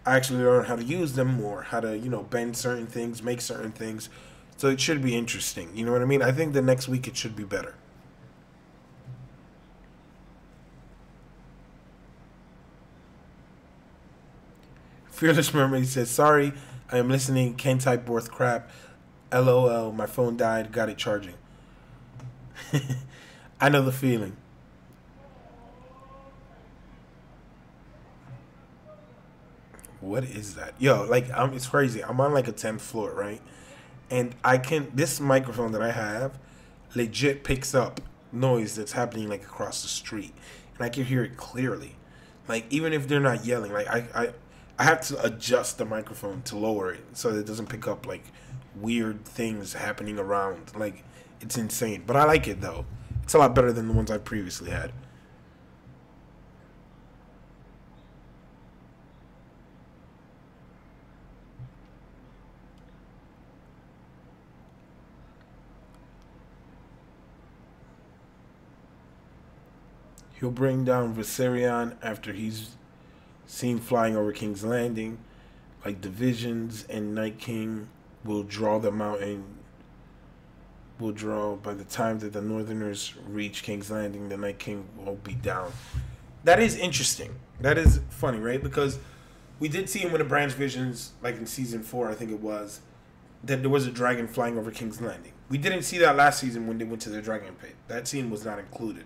I actually learn how to use them more, how to, you know, bend certain things, make certain things. So it should be interesting. You know what I mean? I think the next week it should be better. Fearless Mermaid says, sorry, I am listening. Can't type worth crap. LOL, my phone died. Got it charging. I know the feeling. What is that? Yo, like, it's crazy. I'm on like a 10th floor, right? And this microphone that I have legit picks up noise that's happening like across the street. And I can hear it clearly. Like, even if they're not yelling, like, I have to adjust the microphone to lower it so that it doesn't pick up like weird things happening around. Like, it's insane. But I like it though. It's a lot better than the ones I previously had. He'll bring down Viserion after he's seen flying over King's Landing. Like, divisions and Night King will draw the mountain. Will draw by the time that the Northerners reach King's Landing, the Night King will be down. That is interesting. That is funny, right? Because we did see him with the branch visions, like in season 4, I think it was, that there was a dragon flying over King's Landing. We didn't see that last season when they went to the dragon pit. That scene was not included.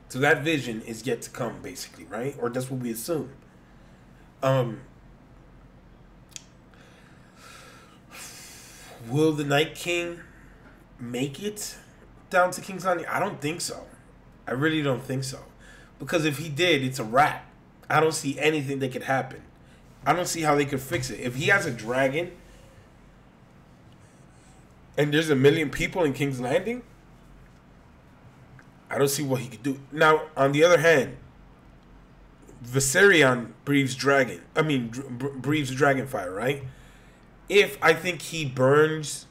So that vision is yet to come, basically, right? Or that's what we assume. Will the Night King make it down to King's Landing? I don't think so. I really don't think so. Because if he did, it's a wrap. I don't see anything that could happen. I don't see how they could fix it. If he has a dragon and there's 1 million people in King's Landing, I don't see what he could do. Now, on the other hand, Viserion breathes dragon. I mean, breathes dragon fire, right? If I think he burns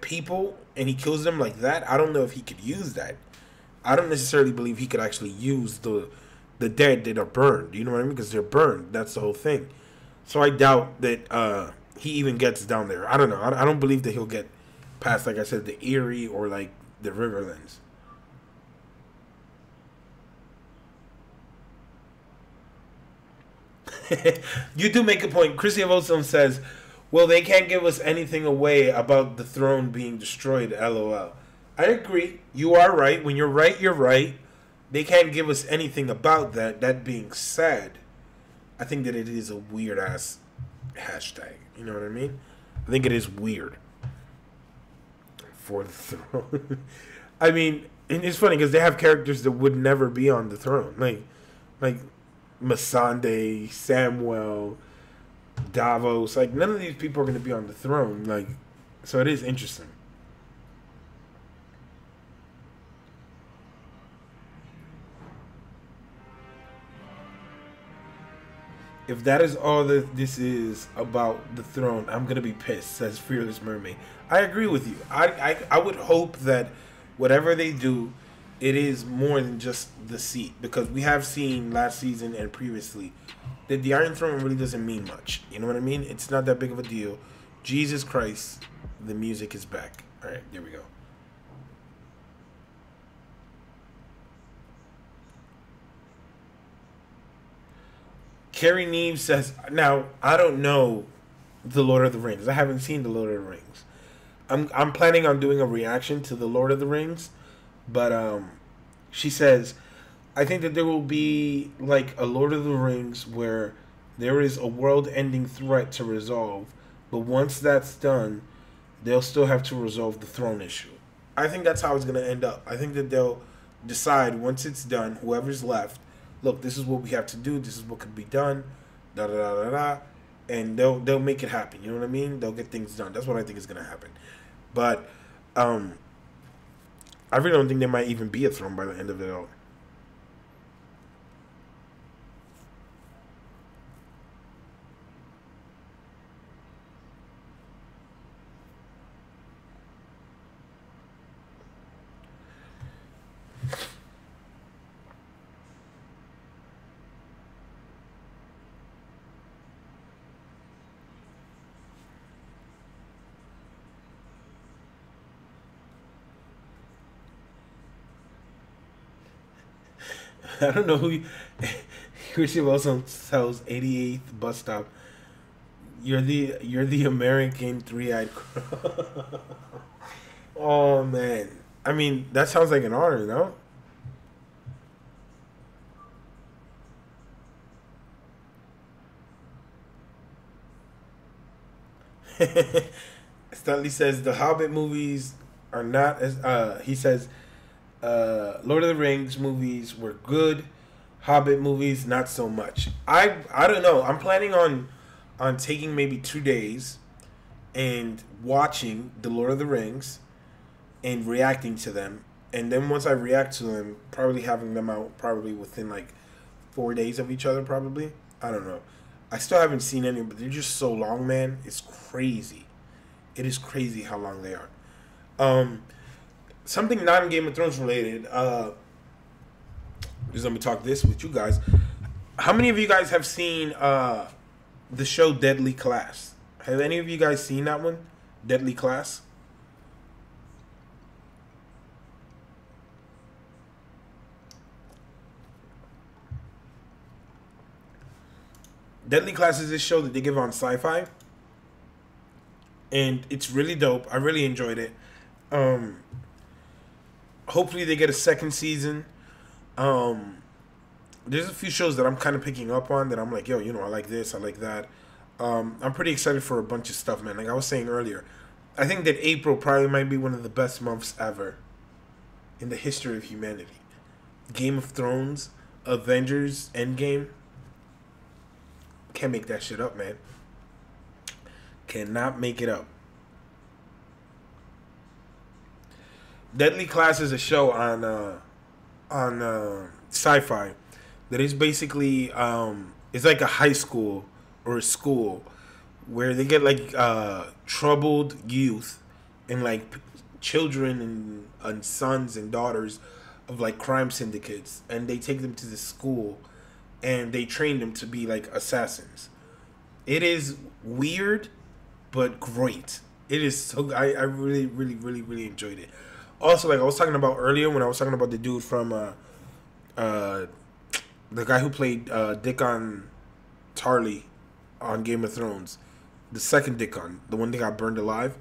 people and he kills them like that, I don't know if he could use that. I don't necessarily believe he could actually use the dead that are burned. You know what I mean? Because they're burned. That's the whole thing. So I doubt that he even gets down there. I don't know. I don't believe that he'll get past, like I said, the Erie or like the Riverlands. You do make a point. Chrissy Evoson says, well, they can't give us anything away about the throne being destroyed, LOL. I agree. You are right. When you're right, you're right. They can't give us anything about that. That being said, I think that it is a weird-ass hashtag. You know what I mean? I think it is weird. For the throne. I mean, and it's funny because they have characters that would never be on the throne. Like Missandei, Samuel, Davos. Like, none of these people are going to be on the throne. Like, so it is interesting. If that is all that this is about the throne, I'm going to be pissed, says Fearless Mermaid. I agree with you. I would hope that whatever they do, it is more than just the seat. Because we have seen last season and previously that the Iron Throne really doesn't mean much. You know what I mean? It's not that big of a deal. Jesus Christ, the music is back. All right, there we go. Carrie Neve says, now, I don't know the Lord of the Rings. I haven't seen the Lord of the Rings. I'm planning on doing a reaction to the Lord of the Rings, but she says, I think that there will be like a Lord of the Rings where there is a world-ending threat to resolve, but once that's done, they'll still have to resolve the throne issue. I think that's how it's gonna end up. I think that they'll decide once it's done, whoever's left, look, this is what we have to do. This is what could be done. Da da da da da, and they'll make it happen. You know what I mean? They'll get things done. That's what I think is gonna happen. But I really don't think there might even be a throne by the end of it all. I don't know who. Christian also tells 88th bus stop. You're the American three-eyed. Oh man, I mean that sounds like an honor, no? Stanley says the Hobbit movies are not as. He says Lord of the Rings movies were good. Hobbit movies not so much. I don't know. I'm planning on taking maybe 2 days and watching the Lord of the Rings and reacting to them. And then once I react to them, probably having them out probably within like 4 days of each other probably. I don't know. I still haven't seen any, but they're just so long, man. It's crazy. It is crazy how long they are. Something non Game of Thrones related. Just let me talk this with you guys. How many of you guys have seen the show Deadly Class? Have any of you guys seen that one? Deadly Class? Deadly Class is this show that they give on Sci-Fi, and it's really dope. I really enjoyed it. Hopefully they get a second season. There's a few shows that I'm kind of picking up on that I'm like, yo, you know, I like this, I like that. I'm pretty excited for a bunch of stuff, man. Like I was saying earlier, I think that April probably might be one of the best months ever in the history of humanity. Game of Thrones, Avengers, Endgame. Can't make that shit up, man. Cannot make it up. Deadly Class is a show on Sci-Fi that is basically it's like a high school or a school where they get like troubled youth and like children and sons and daughters of like crime syndicates, and they take them to this school and they train them to be like assassins. It is weird but great. It is so I really really really really enjoyed it. Also, like I was talking about earlier when I was talking about the dude from the guy who played Dickon Tarly on Game of Thrones, the second Dickon, the one that got burned alive.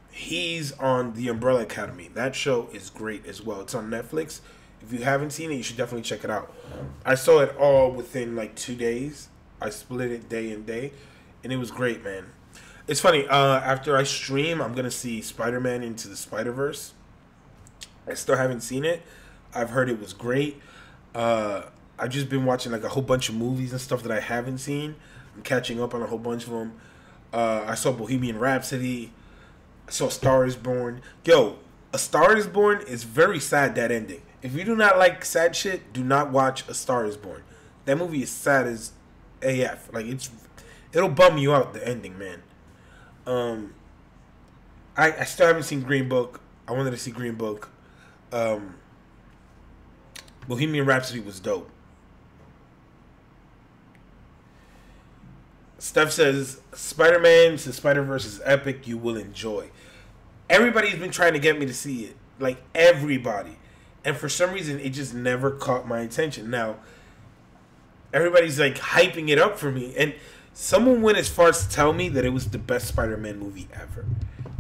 He's on The Umbrella Academy. That show is great as well. It's on Netflix. If you haven't seen it, you should definitely check it out. I saw it all within like 2 days. I split it day and day, and it was great, man. It's funny. After I stream, I'm gonna see Spider-Man Into the Spider-Verse. I still haven't seen it. I've heard it was great. I've just been watching like a whole bunch of movies and stuff that I haven't seen. I'm catching up on a whole bunch of them. I saw Bohemian Rhapsody. I saw Star is Born. Yo, A Star is Born is very sad, that ending. If you do not like sad shit, do not watch A Star is Born. That movie is sad as AF. Like it'll bum you out, the ending, man. I still haven't seen Green Book. I wanted to see Green Book. Bohemian Rhapsody was dope. Steph says Spider-Man to Spider-Verse is epic. You will enjoy. Everybody's been trying to get me to see it. Like everybody. And for some reason it just never caught my attention. Now everybody's like hyping it up for me. And Someone went as far as to tell me that it was the best Spider-Man movie ever,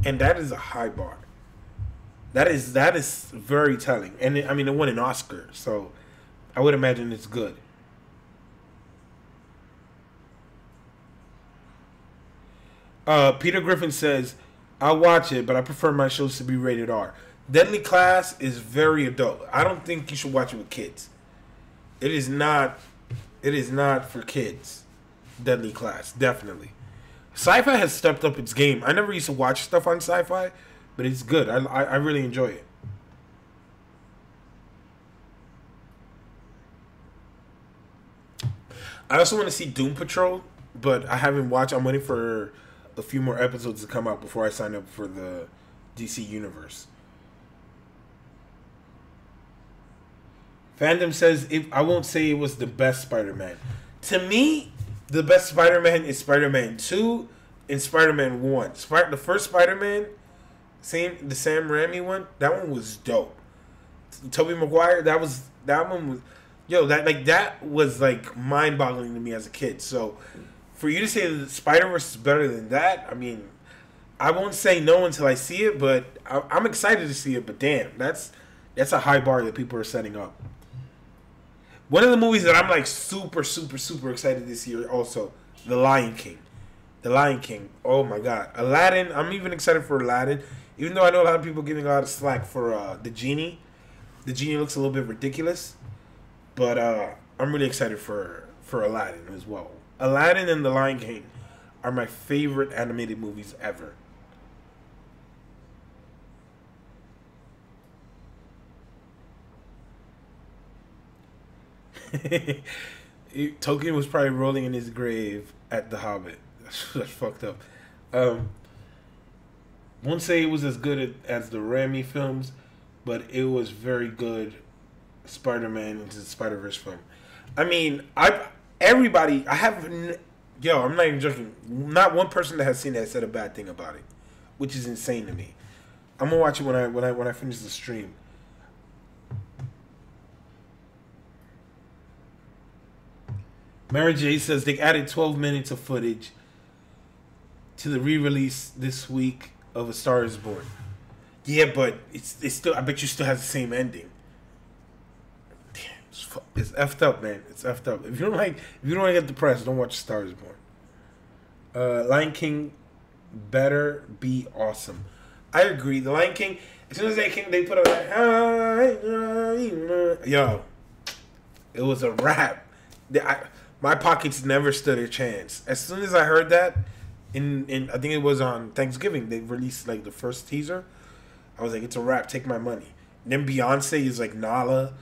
and that is a high bar. That is very telling, and I mean, it won an Oscar, so I would imagine it's good. Peter Griffin says, "I'll watch it, but I prefer my shows to be rated R." Deadly Class is very adult. I don't think you should watch it with kids. It is not. It is not for kids. Deadly Class, definitely. Sci-Fi has stepped up its game. I never used to watch stuff on Sci-Fi, but it's good. I really enjoy it. I also want to see Doom Patrol, but I haven't watched. I'm waiting for a few more episodes to come out before I sign up for the DC Universe. Fandom says, if I won't say it was the best Spider-Man. To me, the best Spider-Man is Spider-Man 2 and Spider-Man 1. The first Spider-Man, the Sam Raimi one, that one was dope. Tobey Maguire, that one was, yo, that was like mind-boggling to me as a kid. So for you to say that Spider-Verse is better than that, I mean, I won't say no until I see it, but I'm excited to see it. But damn, that's a high bar that people are setting up. One of the movies that I'm like super, super, super excited this year also, The Lion King. The Lion King. Oh my God. Aladdin. I'm even excited for Aladdin. Even though I know a lot of people giving a lot of slack for the genie. The genie looks a little bit ridiculous. But I'm really excited for Aladdin as well. Aladdin and The Lion King are my favorite animated movies ever. Tolkien was probably rolling in his grave at The Hobbit. That's fucked up. Won't say it was as good as the Raimi films, but it was very good. Spider-Man into the Spider-Verse film. I mean, I'm not even joking. Not one person that has seen that said a bad thing about it, which is insane to me. I'm gonna watch it when I finish the stream. Mary J says they added 12 minutes of footage to the re-release this week of A Star Is Born. Yeah, but it's still. I bet you still has the same ending. Damn, it's effed up, man. It's effed up. If you don't want to get depressed, don't watch A Star Is Born. Lion King better be awesome. I agree. The Lion King. As soon as they put up that, yo, it was a wrap. My pockets never stood a chance. As soon as I heard that, in I think it was on Thanksgiving, they released like the first teaser. I was like, it's a wrap. Take my money. And then Beyonce is like Nala.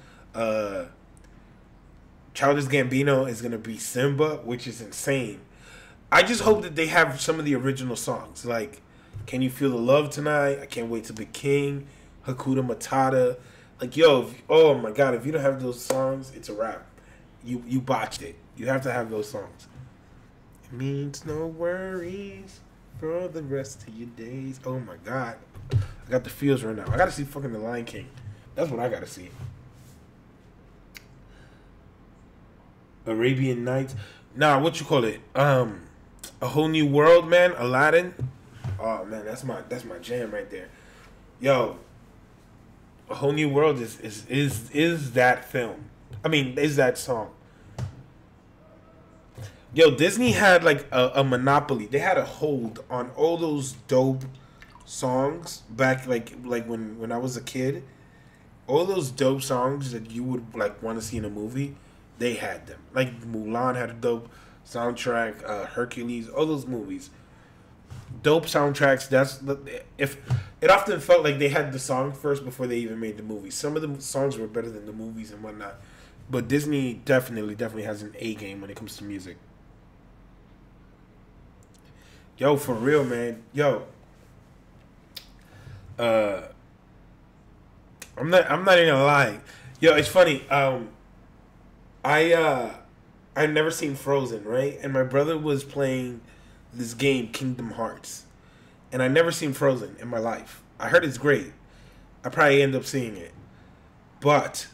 Childish Gambino is gonna be Simba, which is insane. I just hope that they have some of the original songs, like "Can You Feel the Love Tonight?" I Can't Wait to Be King, Hakuna Matata. Like, yo, oh my God, if you don't have those songs, it's a wrap. You botched it. You have to have those songs. It means no worries for the rest of your days. Oh my God. I got the feels right now. I gotta see fucking The Lion King. That's what I gotta see. Arabian Nights. Nah, what you call it? A Whole New World, man. Aladdin. Oh man, that's my jam right there. Yo, A Whole New World is that film. I mean, is that song. Yo, Disney had like a monopoly. They had a hold on all those dope songs back like when I was a kid. All those dope songs that you would like want to see in a movie, they had them. Like Mulan had a dope soundtrack, Hercules, all those movies. Dope soundtracks. If it often felt like they had the song first before they even made the movie. Some of the songs were better than the movies and whatnot. But Disney definitely has an A game when it comes to music. Yo, for real, man. Yo. I'm not even gonna lie. Yo, it's funny. I've never seen Frozen, right? And my brother was playing this game, Kingdom Hearts. And I never seen Frozen in my life. I heard it's great. I probably end up seeing it. But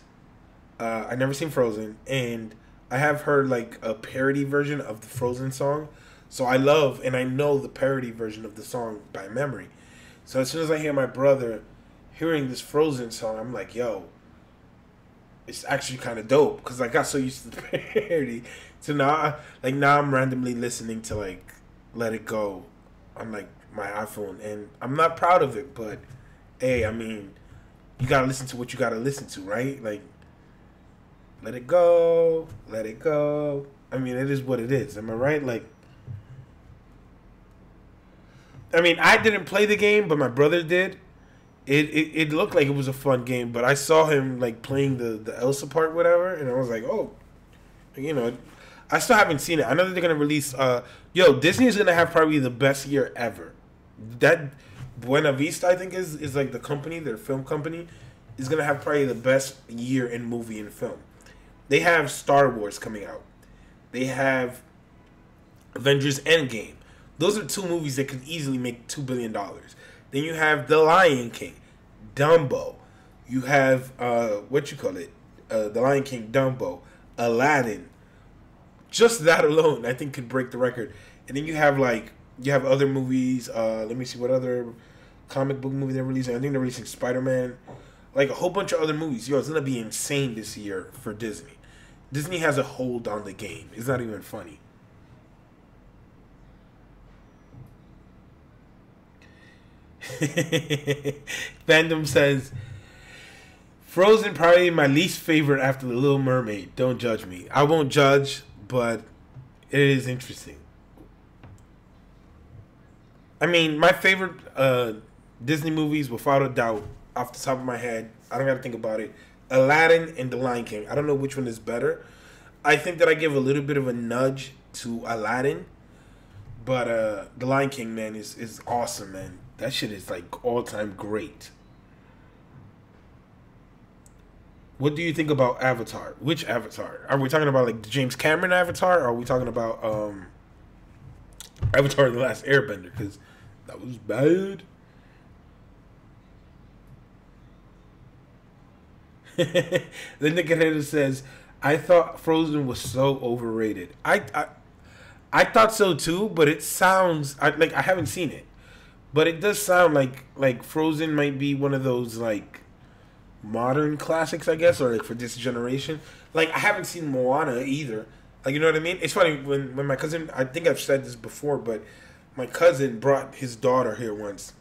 I never seen Frozen, and I have heard like a parody version of the Frozen song So I love and I know the parody version of the song by memory. So as soon as I hear my brother hearing this Frozen song, I'm like, yo, it's actually kind of dope because I got so used to the parody. So now I'm randomly listening to like Let It Go on like my iPhone, and I'm not proud of it, but hey, I mean, you gotta listen to what you gotta listen to, right? Like, let it go, let it go. I mean, it is what it is. Am I right? Like, I mean, I didn't play the game, but my brother did. It looked like it was a fun game, but I saw him like playing the Elsa part, whatever, and I was like, oh, you know, I still haven't seen it. I know that they're gonna release. Disney is gonna have probably the best year ever. That Buena Vista, I think, is like the company, their film company, is gonna have probably the best year in movie and film. They have Star Wars coming out. They have Avengers Endgame. Those are two movies that could easily make $2 billion. Then you have The Lion King, Dumbo. You have The Lion King, Dumbo, Aladdin. Just that alone, I think, could break the record. And then you have other movies. Let me see what other comic book movie they're releasing. I think they're releasing Spider-Man. Like a whole bunch of other movies. Yo, it's gonna be insane this year for Disney. Disney has a hold on the game. It's not even funny. Fandom says Frozen probably my least favorite after The Little Mermaid. Don't judge me. I won't judge, but it is interesting. I mean, my favorite Disney movies, without a doubt, off the top of my head, I don't gotta think about it, Aladdin and The Lion King. I don't know which one is better. I think that I give a little bit of a nudge to Aladdin, but The Lion King, man, is awesome, man. That shit is like all-time great. What do you think about Avatar? Which Avatar? Are we talking about like the James Cameron Avatar, or are we talking about Avatar: The Last Airbender? Because that was bad. The Nickheader says, I thought Frozen was so overrated. I thought so too, but it sounds I haven't seen it, but it does sound like Frozen might be one of those like modern classics, I guess, or like for this generation. Like I haven't seen Moana either. Like, you know what I mean? It's funny when my cousin, I think I've said this before, but my cousin brought his daughter here once,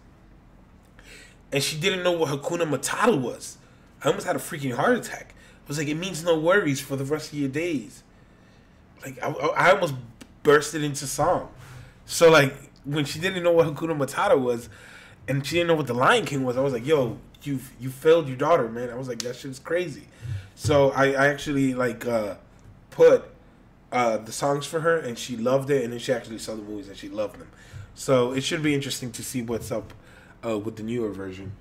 and she didn't know what Hakuna Matata was. I almost had a freaking heart attack. I was like, it means no worries for the rest of your days. Like, I almost bursted into song. So, like, when she didn't know what Hakuna Matata was, and she didn't know what the Lion King was, I was like, yo, you failed your daughter, man. I was like, that shit's crazy. So, I actually, put the songs for her, and she loved it, and then she actually saw the movies, and she loved them. So, it should be interesting to see what's up with the newer version.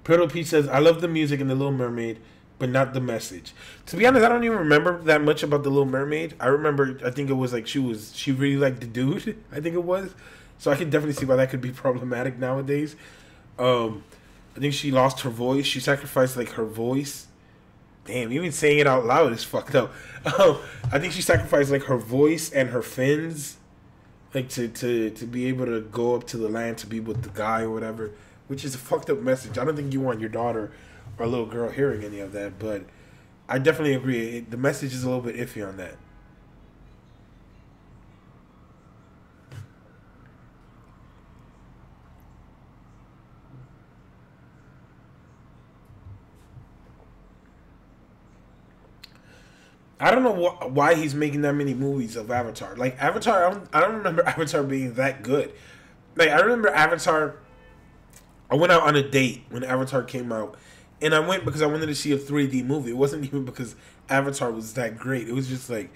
Turtle Pete says, I love the music in The Little Mermaid, but not the message. To be honest, I don't even remember that much about The Little Mermaid. I remember, I think it was like she really liked the dude, I think it was. So I can definitely see why that could be problematic nowadays. I think she lost her voice. She sacrificed like her voice. Damn, even saying it out loud is fucked up. I think she sacrificed like her voice and her fins, like to be able to go up to the land to be with the guy or whatever. Which is a fucked up message. I don't think you want your daughter or a little girl hearing any of that, but I definitely agree. The message is a little bit iffy on that. I don't know why he's making that many movies of Avatar. Like, Avatar, I don't remember Avatar being that good. Like, I remember Avatar... I went out on a date when Avatar came out, and I went because I wanted to see a 3D movie. It wasn't even because Avatar was that great. It was just like,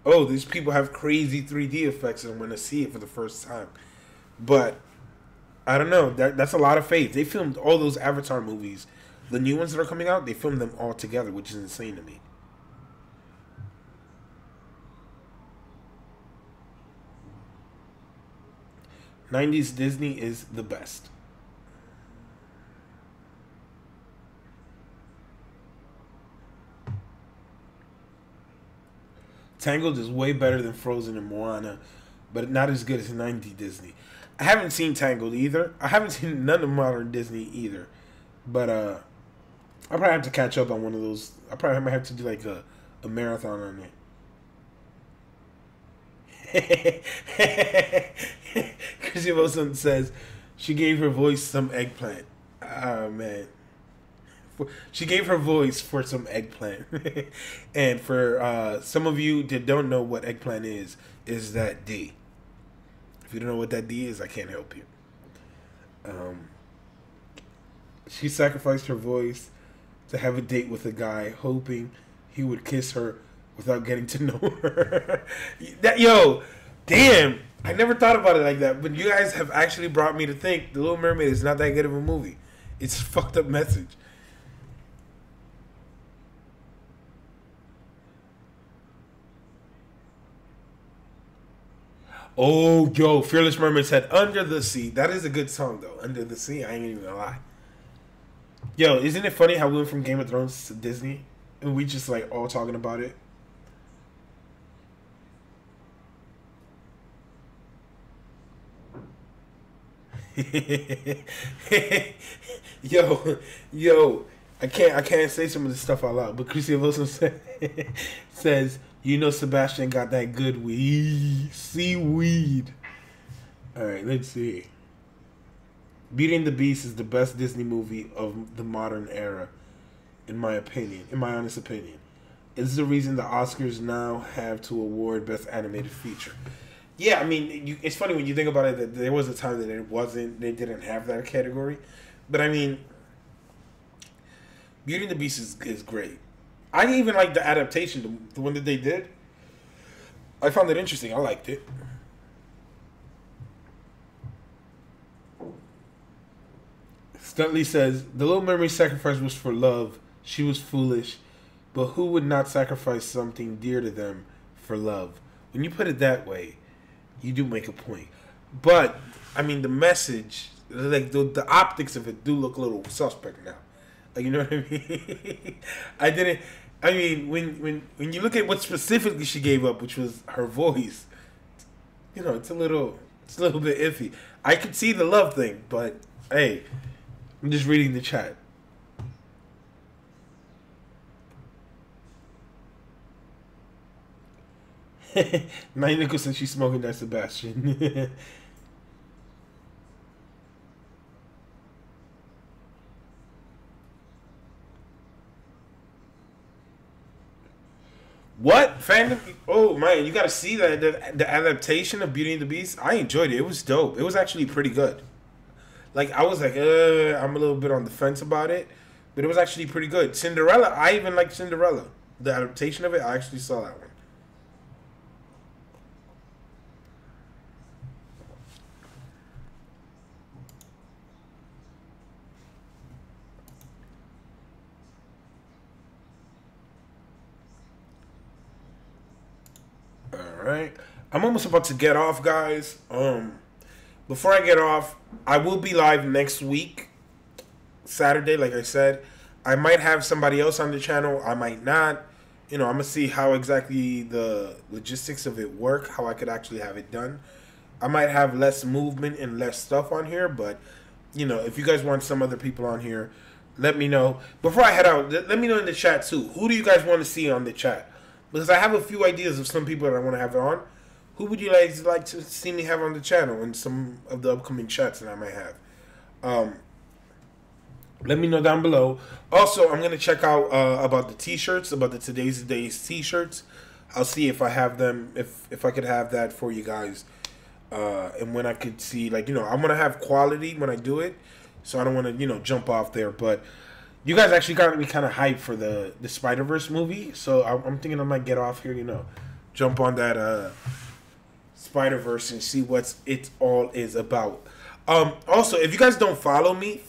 oh, these people have crazy 3D effects, and I'm going to see it for the first time. But I don't know. That's a lot of faith. They filmed all those Avatar movies. The new ones that are coming out, they filmed them all together, which is insane to me. '90s Disney is the best. Tangled is way better than Frozen and Moana, but not as good as 90 Disney. I haven't seen Tangled either. I haven't seen none of modern Disney either. But I'll probably have to catch up on one of those. I probably might have to do like a marathon on it. Chrissy Wilson says she gave her voice some eggplant. Oh man. She gave her voice for some eggplant. And for some of you that don't know what eggplant is that D. If you don't know what that D is, I can't help you. She sacrificed her voice to have a date with a guy, hoping he would kiss her without getting to know her. Damn, I never thought about it like that. But you guys have actually brought me to think The Little Mermaid is not that good of a movie. It's a fucked up message. Oh, yo, Fearless Mermaid said Under the Sea. That is a good song, though. Under the Sea, I ain't even gonna lie. Yo, isn't it funny how we went from Game of Thrones to Disney? And we just, like, all talking about it? yo, I can't say some of this stuff out loud, but Chrissy Wilson says, you know Sebastian got that good seaweed. Alright, let's see. Beauty and the Beast is the best Disney movie of the modern era, in my honest opinion. It's the reason the Oscars now have to award Best Animated Feature. Yeah, I mean, it's funny when you think about it that there was a time that they didn't have that category. But I mean, Beauty and the Beast is great. I didn't even like the adaptation, the one that they did. I found it interesting. I liked it. Stuntley says, The Little Mermaid's sacrifice was for love. She was foolish. But who would not sacrifice something dear to them for love? When you put it that way, you do make a point. But, I mean, the message, like the optics of it do look a little suspect now. Like, you know what I mean? When you look at what specifically she gave up, which was her voice, you know, it's a little bit iffy. I could see the love thing, but hey, I'm just reading the chat. Nine Nichols said she's smoking that Sebastian. What? Fandom? Oh, man, you gotta see that the adaptation of Beauty and the Beast. I enjoyed it. It was dope. It was actually pretty good. Like, I was like, I'm a little bit on the fence about it. But it was actually pretty good. Cinderella, I even liked Cinderella. The adaptation of it, I actually saw that one. Alright. I'm almost about to get off, guys. Before I get off, I will be live next week, Saturday, like I said. I might have somebody else on the channel. I might not. You know, I'm going to see how exactly the logistics of it work, how I could actually have it done. I might have less movement and less stuff on here, but, you know, if you guys want some other people on here, let me know. Before I head out, let me know in the chat, too. Who do you guys want to see on the chat? Because I have a few ideas of some people that I want to have on. Who would you guys like to see me have on the channel in some of the upcoming chats that I might have? Let me know down below. Also, I'm going to check out about the t-shirts, about the Today's the Days t-shirts. I'll see if I have them, if I could have that for you guys. And when I could see, like, you know, I'm going to have quality when I do it. So I don't want to, you know, jump off there. But you guys actually got me kind of hyped for the Spider-Verse movie. So I'm thinking I might get off here, you know, jump on that Spider-Verse and see what it all is about. Also, if you guys don't follow me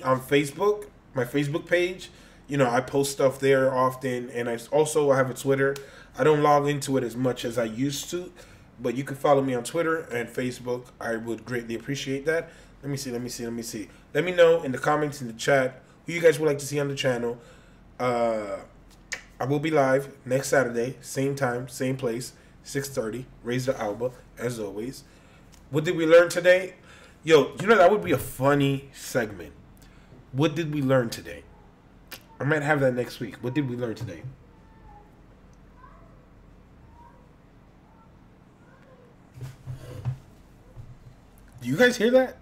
on Facebook, my Facebook page. You know, I post stuff there often, and I have a Twitter. I don't log into it as much as I used to, but you can follow me on Twitter and Facebook. I would greatly appreciate that. Let me see. Let me know in the comments, in the chat, who you guys would like to see on the channel. I will be live next Saturday, same time, same place, 6:30. Rayz the Alba, as always. What did we learn today? Yo, you know that would be a funny segment. What did we learn today? I might have that next week. What did we learn today? Do you guys hear that?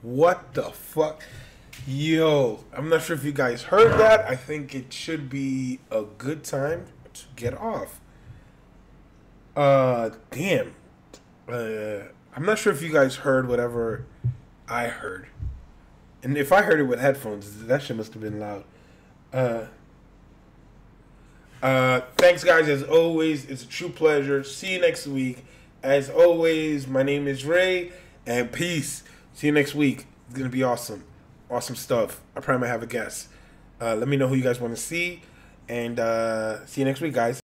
What the fuck? Yo, I'm not sure if you guys heard that. I think it should be a good time to get off. Damn. I'm not sure if you guys heard whatever I heard. And if I heard it with headphones, that shit must have been loud. Thanks, guys, as always. It's a true pleasure. See you next week. As always, my name is Ray, and peace. See you next week. It's going to be awesome. Awesome stuff. I probably might have a guest. Let me know who you guys want to see, and see you next week, guys.